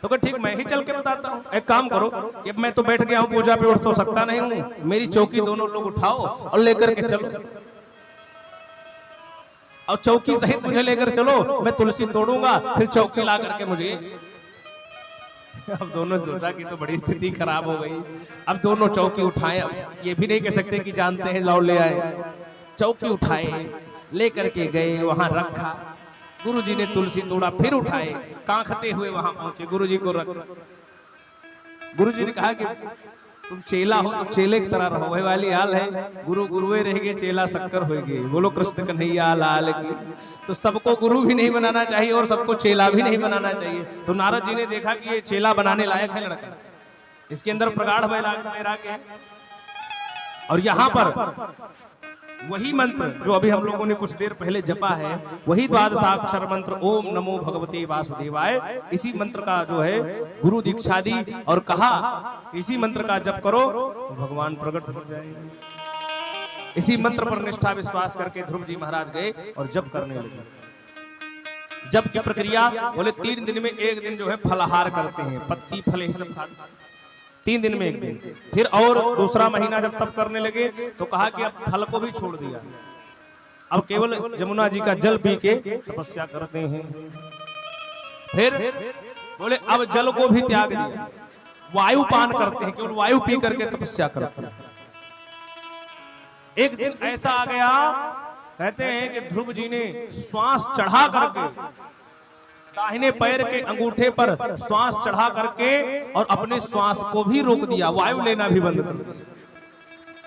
तो कहा ठीक मैं ही चल के बताता हूँ, एक काम करो कि मैं तो बैठ गया हूँ पूजा पे, उठ तो सकता नहीं हूँ, मेरी चौकी दोनों लोग उठाओ और लेकर के चलो, और चौकी सहित मुझे लेकर चलो, मैं तुलसी तोड़ूंगा फिर चौकी ला करके मुझे। अब दोनों सोचा कि तो बड़ी स्थिति खराब हो गई। अब दोनों चौकी उठाए, अब ये भी नहीं कह सकते कि जानते हैं लाओ ले आए। चौकी उठाए लेकर के गए, वहां रखा, गुरुजी ने तुलसी तोड़ा, फिर उठाए, कांखते हुए वहां पहुंचे, गुरुजी को रख। गुरुजी ने कहा कि तुम चेला हो तो चेले की तरह रहो, वही वाली हाल है, गुरु गुरुए रहेंगे चेला शक्कर होएंगे। बोलो कृष्ण कन्हैया लाल की। तो सबको गुरु भी नहीं बनाना चाहिए और सबको चेला भी नहीं बनाना चाहिए। तो नारद जी ने देखा कि ये चेला बनाने लायक है लड़का, इसके अंदर प्रगाढ़ वैराग्य है। और यहाँ पर वही मंत्र जो अभी हम लोगों ने कुछ देर पहले जपा है, वही द्वादशाक्षर मंत्र ओम नमो भगवते वासुदेवाय, इसी मंत्र का जो है गुरु दीक्षा दी और कहा इसी मंत्र का जप करो तो भगवान प्रकट हो जाएंगे। इसी मंत्र पर निष्ठा विश्वास करके ध्रुव जी महाराज गए और जप करने लगे। जप की प्रक्रिया बोले 3 दिन में एक दिन जो है फलाहार करते हैं, पत्ती फल ही सब खाते हैं, 3 दिन में एक दिन। फिर और दूसरा महीना जब तप करने लगे तो कहा कि अब फल को भी छोड़ दिया, अब केवल जमुना जी का जल पी के तपस्या करते हैं। फिर बोले अब जल को भी त्याग दिया, वायु पान करते हैं, केवल वायु पी करके तपस्या करते हैं। एक दिन ऐसा आ गया, कहते हैं कि ध्रुव जी ने श्वास चढ़ा करके दाहिने पैर के अंगूठे पर श्वास चढ़ा करके और अपने श्वास को भी रोक दिया, वायु लेना भी बंद कर दिया।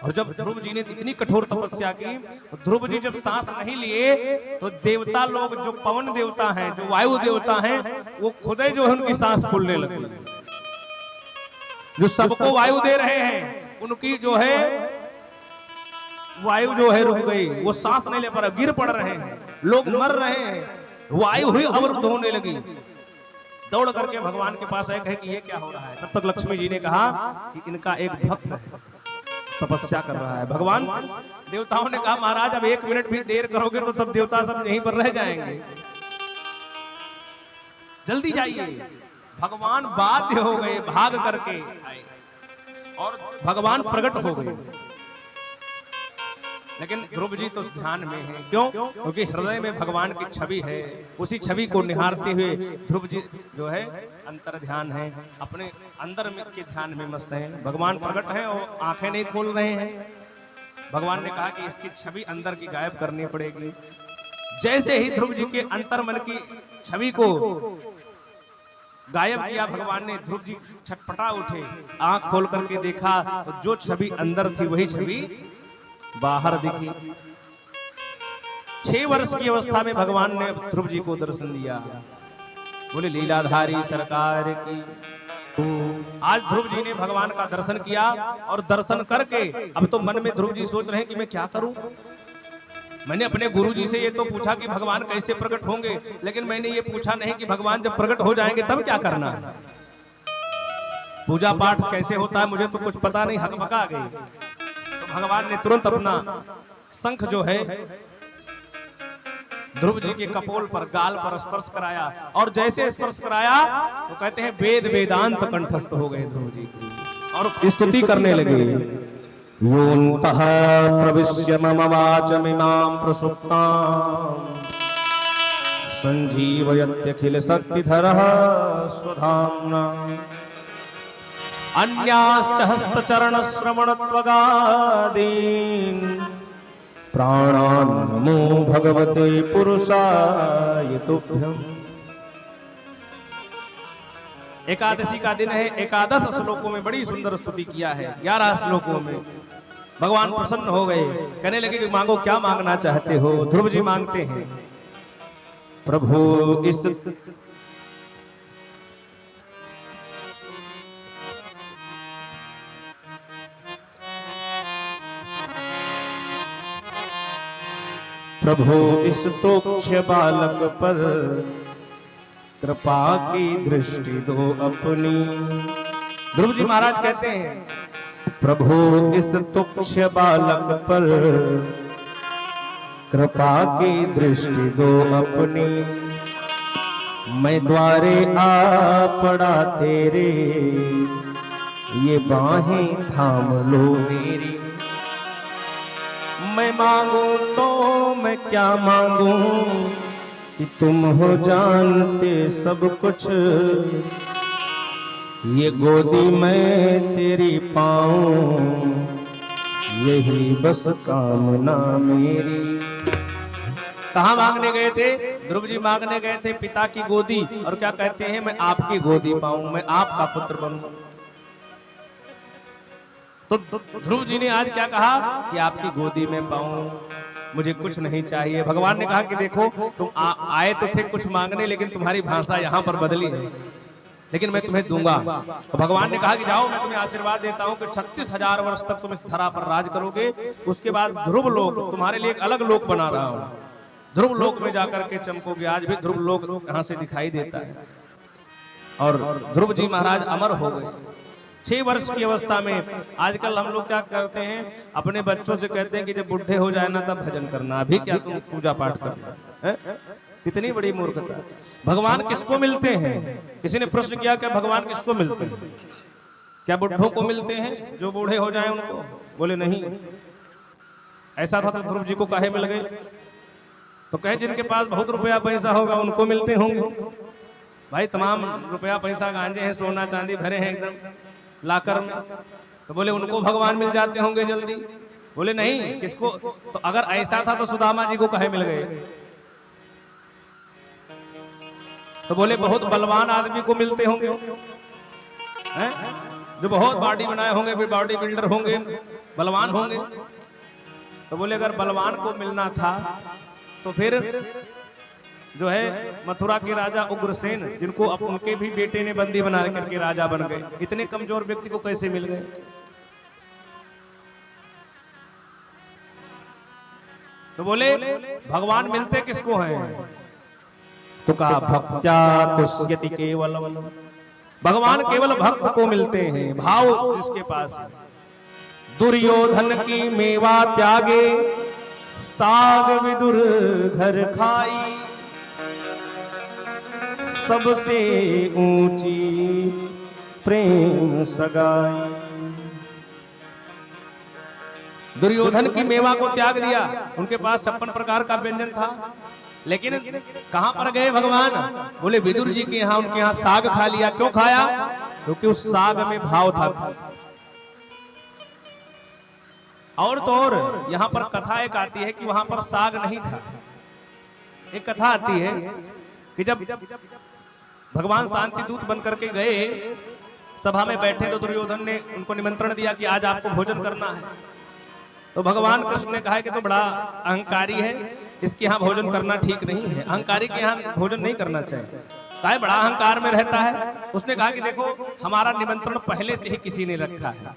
और जब ध्रुव जी ने इतनी कठोर तपस्या की, ध्रुव जी जब सांस नहीं लिए तो देवता लोग जो पवन देवता हैं, जो वायु देवता हैं, वो खुद ही जो है उनकी सांस फूलने लगी। जो सबको वायु दे रहे हैं उनकी जो है वायु जो है रुक गई, वो सांस नहीं ले पा रहे, गिर पड़ रहे हैं, लोग मर रहे हैं, वायु हुई अवरुद्ध होने लगी। दौड़ करके भगवान के पास आए, कहे कि ये क्या हो रहा है। तब तक लक्ष्मी जी ने कहा कि इनका एक भक्त है, तपस्या कर रहा है। भगवान देवताओं ने कहा महाराज अब 1 मिनट भी देर करोगे तो सब देवता सब यहीं पर रह जाएंगे, जल्दी जाइए। भगवान बाध्य हो गए, भाग करके आए और भगवान प्रकट हो गए। लेकिन ध्रुव जी तो ध्यान में है, क्यों? क्योंकि हृदय में भगवान की छवि है, उसी छवि को निहारते हुए ध्रुव जी जो है अंतर ध्यान है, अपने अंदर में के ध्यान में मस्त है। भगवान प्रकट है और आंखें नहीं खोल रहे हैं। भगवान ने कहा कि इसकी छवि अंदर की गायब करनी पड़ेगी। जैसे ही ध्रुव जी के अंतर मन की छवि को गायब किया भगवान ने, ध्रुव जी छटपटा उठे, आंख खोल करके देखा तो जो छवि अंदर थी वही छवि बाहर दिखी। 6 वर्ष की अवस्था में भगवान ने ध्रुव जी को दर्शन दिया। बोले लीलाधारी सरकार की। आज ध्रुव जी ने भगवान का दर्शन किया और दर्शन करके अब तो मन में ध्रुव जी सोच रहे हैं कि मैं क्या करूं। मैंने अपने गुरु जी से ये तो पूछा कि भगवान कैसे प्रकट होंगे, लेकिन मैंने ये पूछा नहीं कि भगवान जब प्रकट हो जाएंगे तब क्या करना है, पूजा पाठ कैसे होता है, मुझे तो कुछ पता नहीं, हकबका आ गई। तो भगवान ने तुरंत अपना शंख जो है ध्रुव जी के कपोल पर, गाल पर स्पर्श कराया और जैसे स्पर्श कराया तो कहते हैं वेद वेदांत कंठस्थ हो गए ध्रुव जी और स्तुति करने लगे। योऽन्तः प्रविश्य मम वाचमिमां प्रसुप्तां संजीवयत्यखिल शक्तिधरः स्वधाम्ना अन्याश्च हस्तचरण श्रवणत्वगादीन् प्राणान् नमो भगवते पुरुषाय तुभ्यम्। एकादशी का दिन है, 11 श्लोकों में बड़ी सुंदर स्तुति किया है। 11 श्लोकों में भगवान प्रसन्न हो गए, कहने लगे कि मांगो, क्या मांगना चाहते हो। ध्रुव जी मांगते हैं प्रभु इस प्रभु इस तुच्छ बालक पर कृपा की दृष्टि दो अपनी। ध्रुव जी महाराज कहते हैं, प्रभु इस तुच्छ बालक पर कृपा की दृष्टि दो अपनी। मैं द्वारे आ पड़ा तेरे, ये बाहें थाम लो मेरी। मैं मांगू तो मैं क्या मांगू कि तुम हो जानते सब कुछ। ये गोदी मैं तेरी पाऊं, यही बस कामना मेरी। कहाँ मांगने गए थे? ध्रुव जी मांगने गए थे पिता की गोदी, और क्या कहते हैं, मैं आपकी गोदी पाऊं, मैं आपका पुत्र बनूं। तो ध्रुव जी ने आज क्या कहा कि आपकी गोदी में पाऊं, मुझे कुछ नहीं चाहिए। भगवान ने कहा कि देखो तुम आए तो थे कुछ मांगने, लेकिन तुम्हारी भाषा यहाँ पर बदली है, लेकिन मैं तुम्हें दूंगा। तो भगवान ने कहा कि जाओ, मैं तुम्हें आशीर्वाद देता हूँ कि 36,000 वर्ष तक तुम इस धरा पर राज करोगे। उसके बाद ध्रुव लोक तुम्हारे लिए एक अलग लोक बना रहा हूँ, ध्रुव लोक में जाकर के चमकोगे। आज भी ध्रुव लोक यहाँ से दिखाई देता है। और ध्रुव जी महाराज अमर हो गए 6 वर्ष की अवस्था में। आजकल हम लोग क्या करते हैं, अपने बच्चों से कहते हैं कि जब बुढ़े हो जाए ना तब भजन करना, अभी क्या तुम पूजा पाठ करना है? कितनी बड़ी मूर्खता। भगवान किसको मिलते हैं? किसी ने प्रश्न किया क्या भगवान किसको मिलते हैं? क्या बुढ़ों को मिलते हैं जो बूढ़े हो जाएं उनको? बोले नहीं। ऐसा था तो ध्रुव जी को काहे मिल गए? तो कहे जिनके पास बहुत रुपया पैसा होगा उनको मिलते होंगे। भाई तमाम रुपया पैसा गांजे हैं, सोना चांदी भरे हैं एकदम लाकर में, तो बोले उनको भगवान मिल जाते होंगे जल्दी। बोले नहीं, किसको? तो अगर ऐसा था तो सुदामा जी को कहे मिल गए? तो बोले बहुत बलवान आदमी को मिलते होंगे हैं? जो बहुत बॉडी बनाए होंगे, फिर बॉडी बिल्डर होंगे, बलवान होंगे। तो बोले अगर बलवान को मिलना था तो फिर जो है मथुरा के राजा उग्रसेन, जिनको अब उनके भी बेटे ने बंदी बना करके राजा बन गए, इतने कमजोर व्यक्ति को कैसे मिल गए? तो बोले भगवान मिलते किसको हैं? तो कहा भक्त्या तुष्यति केवलम, भगवान केवल भक्त को मिलते हैं, भाव जिसके पास है। दुर्योधन की मेवा त्यागे, साग विदुर घर खाई, सबसे ऊंची प्रेम सगाई। दुर्योधन की मेवा को त्याग दिया, उनके पास 56 प्रकार का व्यंजन था, लेकिन कहां पर गए भगवान? बोले विदुर जी के यहाँ, उनके यहाँ साग खा लिया। क्यों खाया? क्योंकि उस साग में भाव था। और तो और यहाँ पर कथा एक आती है कि वहां पर साग नहीं था। एक कथा आती है कि जब भगवान शांति दूत बन करके गए, सभा में बैठे तो दुर्योधन ने उनको निमंत्रण दिया कि आज आपको भोजन करना है। तो भगवान कृष्ण ने कहा कि तो बड़ा अहंकारी है, इसके यहाँ भोजन करना ठीक नहीं है, अहंकारी के यहाँ भोजन नहीं करना चाहिए। कहा बड़ा अहंकार में रहता है। उसने कहा कि देखो हमारा निमंत्रण पहले से ही किसी ने रखा है।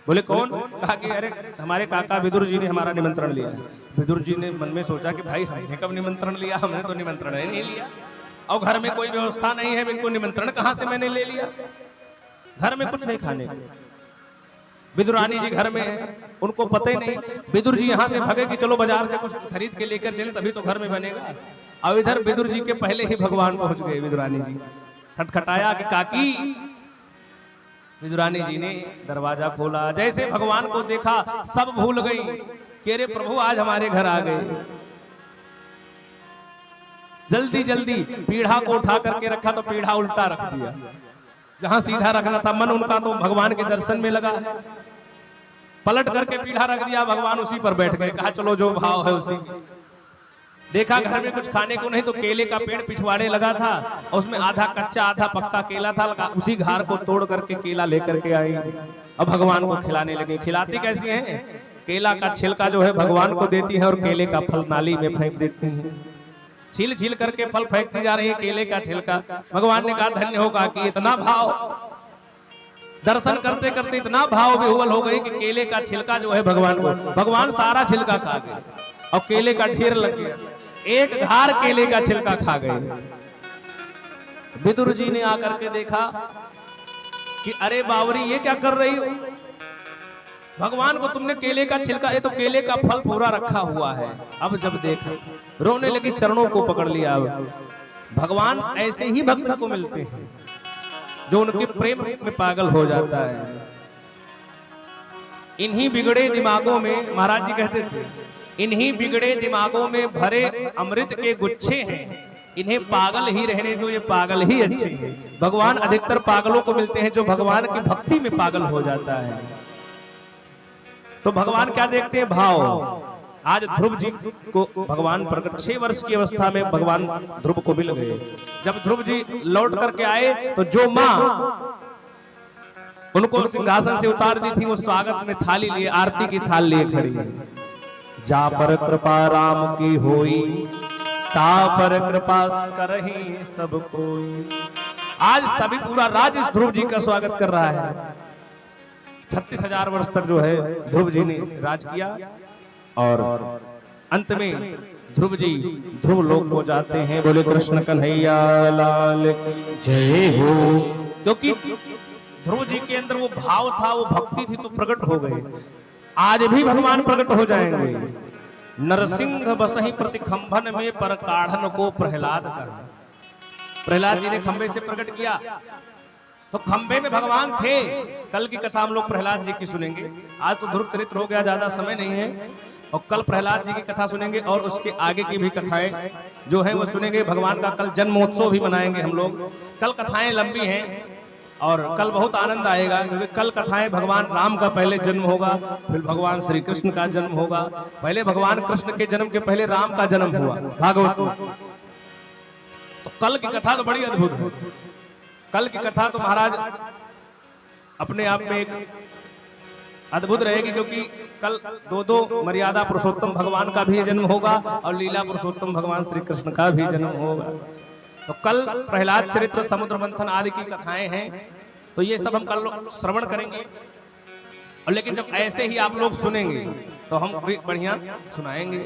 बोले कौन? कहा कि अरे हमारे काका विदुर जी ने हमारा निमंत्रण लिया है। विदुर जी ने मन में सोचा कि भाई हमने कब निमंत्रण लिया, हमने तो निमंत्रण ही नहीं लिया, और घर में कोई व्यवस्था नहीं है, इनको निमंत्रण कहां से मैंने ले लिया? घर में कुछ नहीं खाने को। विदुरानी जी घर में है, उनको पता ही नहीं। विदुर जी यहाँ से भागे कि चलो बाजार से कुछ खरीद के लेकर चले, तभी तो घर में बनेगा। और इधर विदुर जी के पहले ही भगवान पहुंच गए। विदुरानी जी खटखटाया कि काकी। विदुरानी जी ने दरवाजा खोला, जैसे भगवान को देखा सब भूल गई कि अरे प्रभु आज हमारे घर आ गए। जल्दी जल्दी पीढ़ा को उठा करके रखा तो पीढ़ा उल्टा रख दिया, जहां सीधा रखना था। मन उनका तो भगवान के दर्शन में लगा है, पलट करके पीढ़ा रख दिया। भगवान उसी पर बैठ गए। कहा चलो जो भाव है उसी। देखा घर में कुछ खाने को नहीं, तो केले का पेड़ पिछवाड़े लगा था और उसमें आधा कच्चा आधा पक्का केला था। उसी घार को तोड़ करके केला लेकर के आई, अब भगवान को खिलाने लगे। खिलाती कैसी हैं? केला का छिलका जो है भगवान को देती है और केले का फल नाली में फेंक देती हैं। छील छील करके फल फेंकती जा रही है, केले का छिलका। भगवान ने कहा धन्य होगा कि इतना भाव, दर्शन करते करते इतना भाव विह्वल हो गई कि केले का छिलका जो है भगवान को, भगवान सारा छिलका खा गए। और केले का ढेर लग गया, एक घार केले का छिलका खा गए। विदुर जी ने आकर के देखा कि अरे बावरी ये क्या कर रही हो, भगवान को तुमने केले का छिलका, ये तो केले का फल पूरा रखा हुआ है। अब जब देखा रोने लगी, चरणों को पकड़ लिया। भगवान ऐसे ही भक्त को मिलते हैं जो उनके प्रेम में पागल हो जाता है। इन्हीं बिगड़े दिमागों में, महाराज जी कहते थे, इन्हीं बिगड़े दिमागों में भरे अमृत के गुच्छे हैं, इन्हें पागल ही रहने दो, ये पागल ही अच्छे हैं। भगवान अधिकतर पागलों को मिलते हैं जो भगवान की भक्ति में पागल हो जाता है। तो भगवान क्या देखते हैं? भाव। आज ध्रुव जी को भगवान प्रकट 6 वर्ष की अवस्था में भगवान ध्रुव को मिल गए। जब ध्रुव जी लौट करके आए तो जो माँ उनको सिंहासन से उतार दी थी, वो स्वागत में थाली लिए, आरती की थाल लिए खड़ी है। जा पर कृपा राम की होई, ता पर कृपा करहि सब कोई। आज सभी पूरा राज इस ध्रुव जी का स्वागत कर रहा है। 36,000 वर्ष तक जो है ध्रुव जी ने राज किया और अंत में ध्रुव जी ध्रुव लोक को जाते हैं। बोले कृष्ण कन्हैया लाल की जय हो। क्योंकि ध्रुव जी के अंदर वो भाव था, वो भक्ति थी, तो प्रकट हो गए। आज भी भगवान प्रकट हो जाएंगे। नरसिंह बसहि प्रति खंभन में, पर काढ़न को प्रहलाद कहा। प्रहलाद जी ने खंबे से प्रकट किया तो खंबे में भगवान थे। कल की कथा हम लोग प्रहलाद जी की सुनेंगे। आज तो ध्रुव चरित्र हो गया, ज्यादा समय नहीं है, और कल प्रहलाद जी की कथा सुनेंगे और उसके आगे की भी कथाएं जो है वो सुनेंगे। भगवान का कल जन्मोत्सव भी मनाएंगे हम लोग। कल कथाएं लंबी हैं और कल बहुत आनंद आएगा, क्योंकि कल कथाएं भगवान राम का पहले जन्म होगा, फिर भगवान श्री कृष्ण का जन्म होगा। पहले भगवान कृष्ण के जन्म के पहले राम का जन्म हुआ भागवत में। तो कल की कथा तो बड़ी अद्भुत है। कल की कथा तो महाराज अपने आप में एक अद्भुत रहेगी, क्योंकि कल दो मर्यादा पुरुषोत्तम भगवान का भी जन्म होगा और लीला पुरुषोत्तम भगवान श्री कृष्ण का भी जन्म होगा। तो कल प्रहलाद चरित्र, समुद्र मंथन आदि की कथाएं हैं, तो ये सब हम कल श्रवण करेंगे। और लेकिन जब ऐसे ही आप लोग सुनेंगे तो हम भी बढ़िया सुनाएंगे।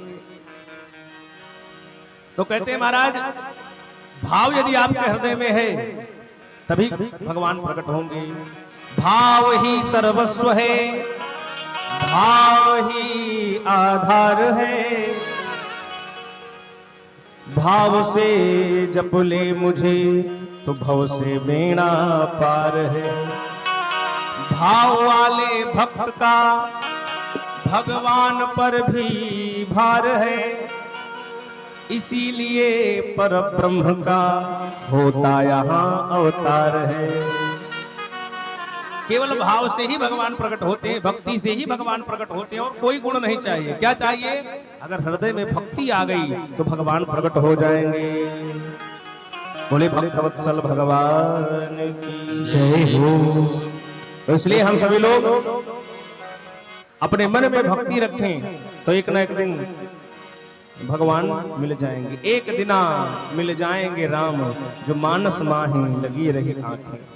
तो कहते हैं महाराज, भाव यदि आपके हृदय में है तभी भगवान प्रकट होंगे। भाव ही सर्वस्व है, भाव ही आधार है, भाव से जप ले मुझे तो भव से बेड़ा पार है। भाव वाले भक्त का भगवान पर भी भार है, इसीलिए पर ब्रह्म का होता यहाँ अवतार है। केवल भाव से ही भगवान प्रकट होते हैं, भक्ति से ही भगवान प्रकट होते हैं, और कोई गुण नहीं चाहिए। क्या चाहिए? अगर हृदय में भक्ति आ गई तो भगवान प्रकट हो जाएंगे। बोले भक्तवत्सल भगवान की जय हो। तो इसलिए हम सभी लोग अपने मन में भक्ति रखें तो एक न एक दिन भगवान मिल जाएंगे। एक दिना मिल जाएंगे राम, जो मानस माही लगी रही आंखें।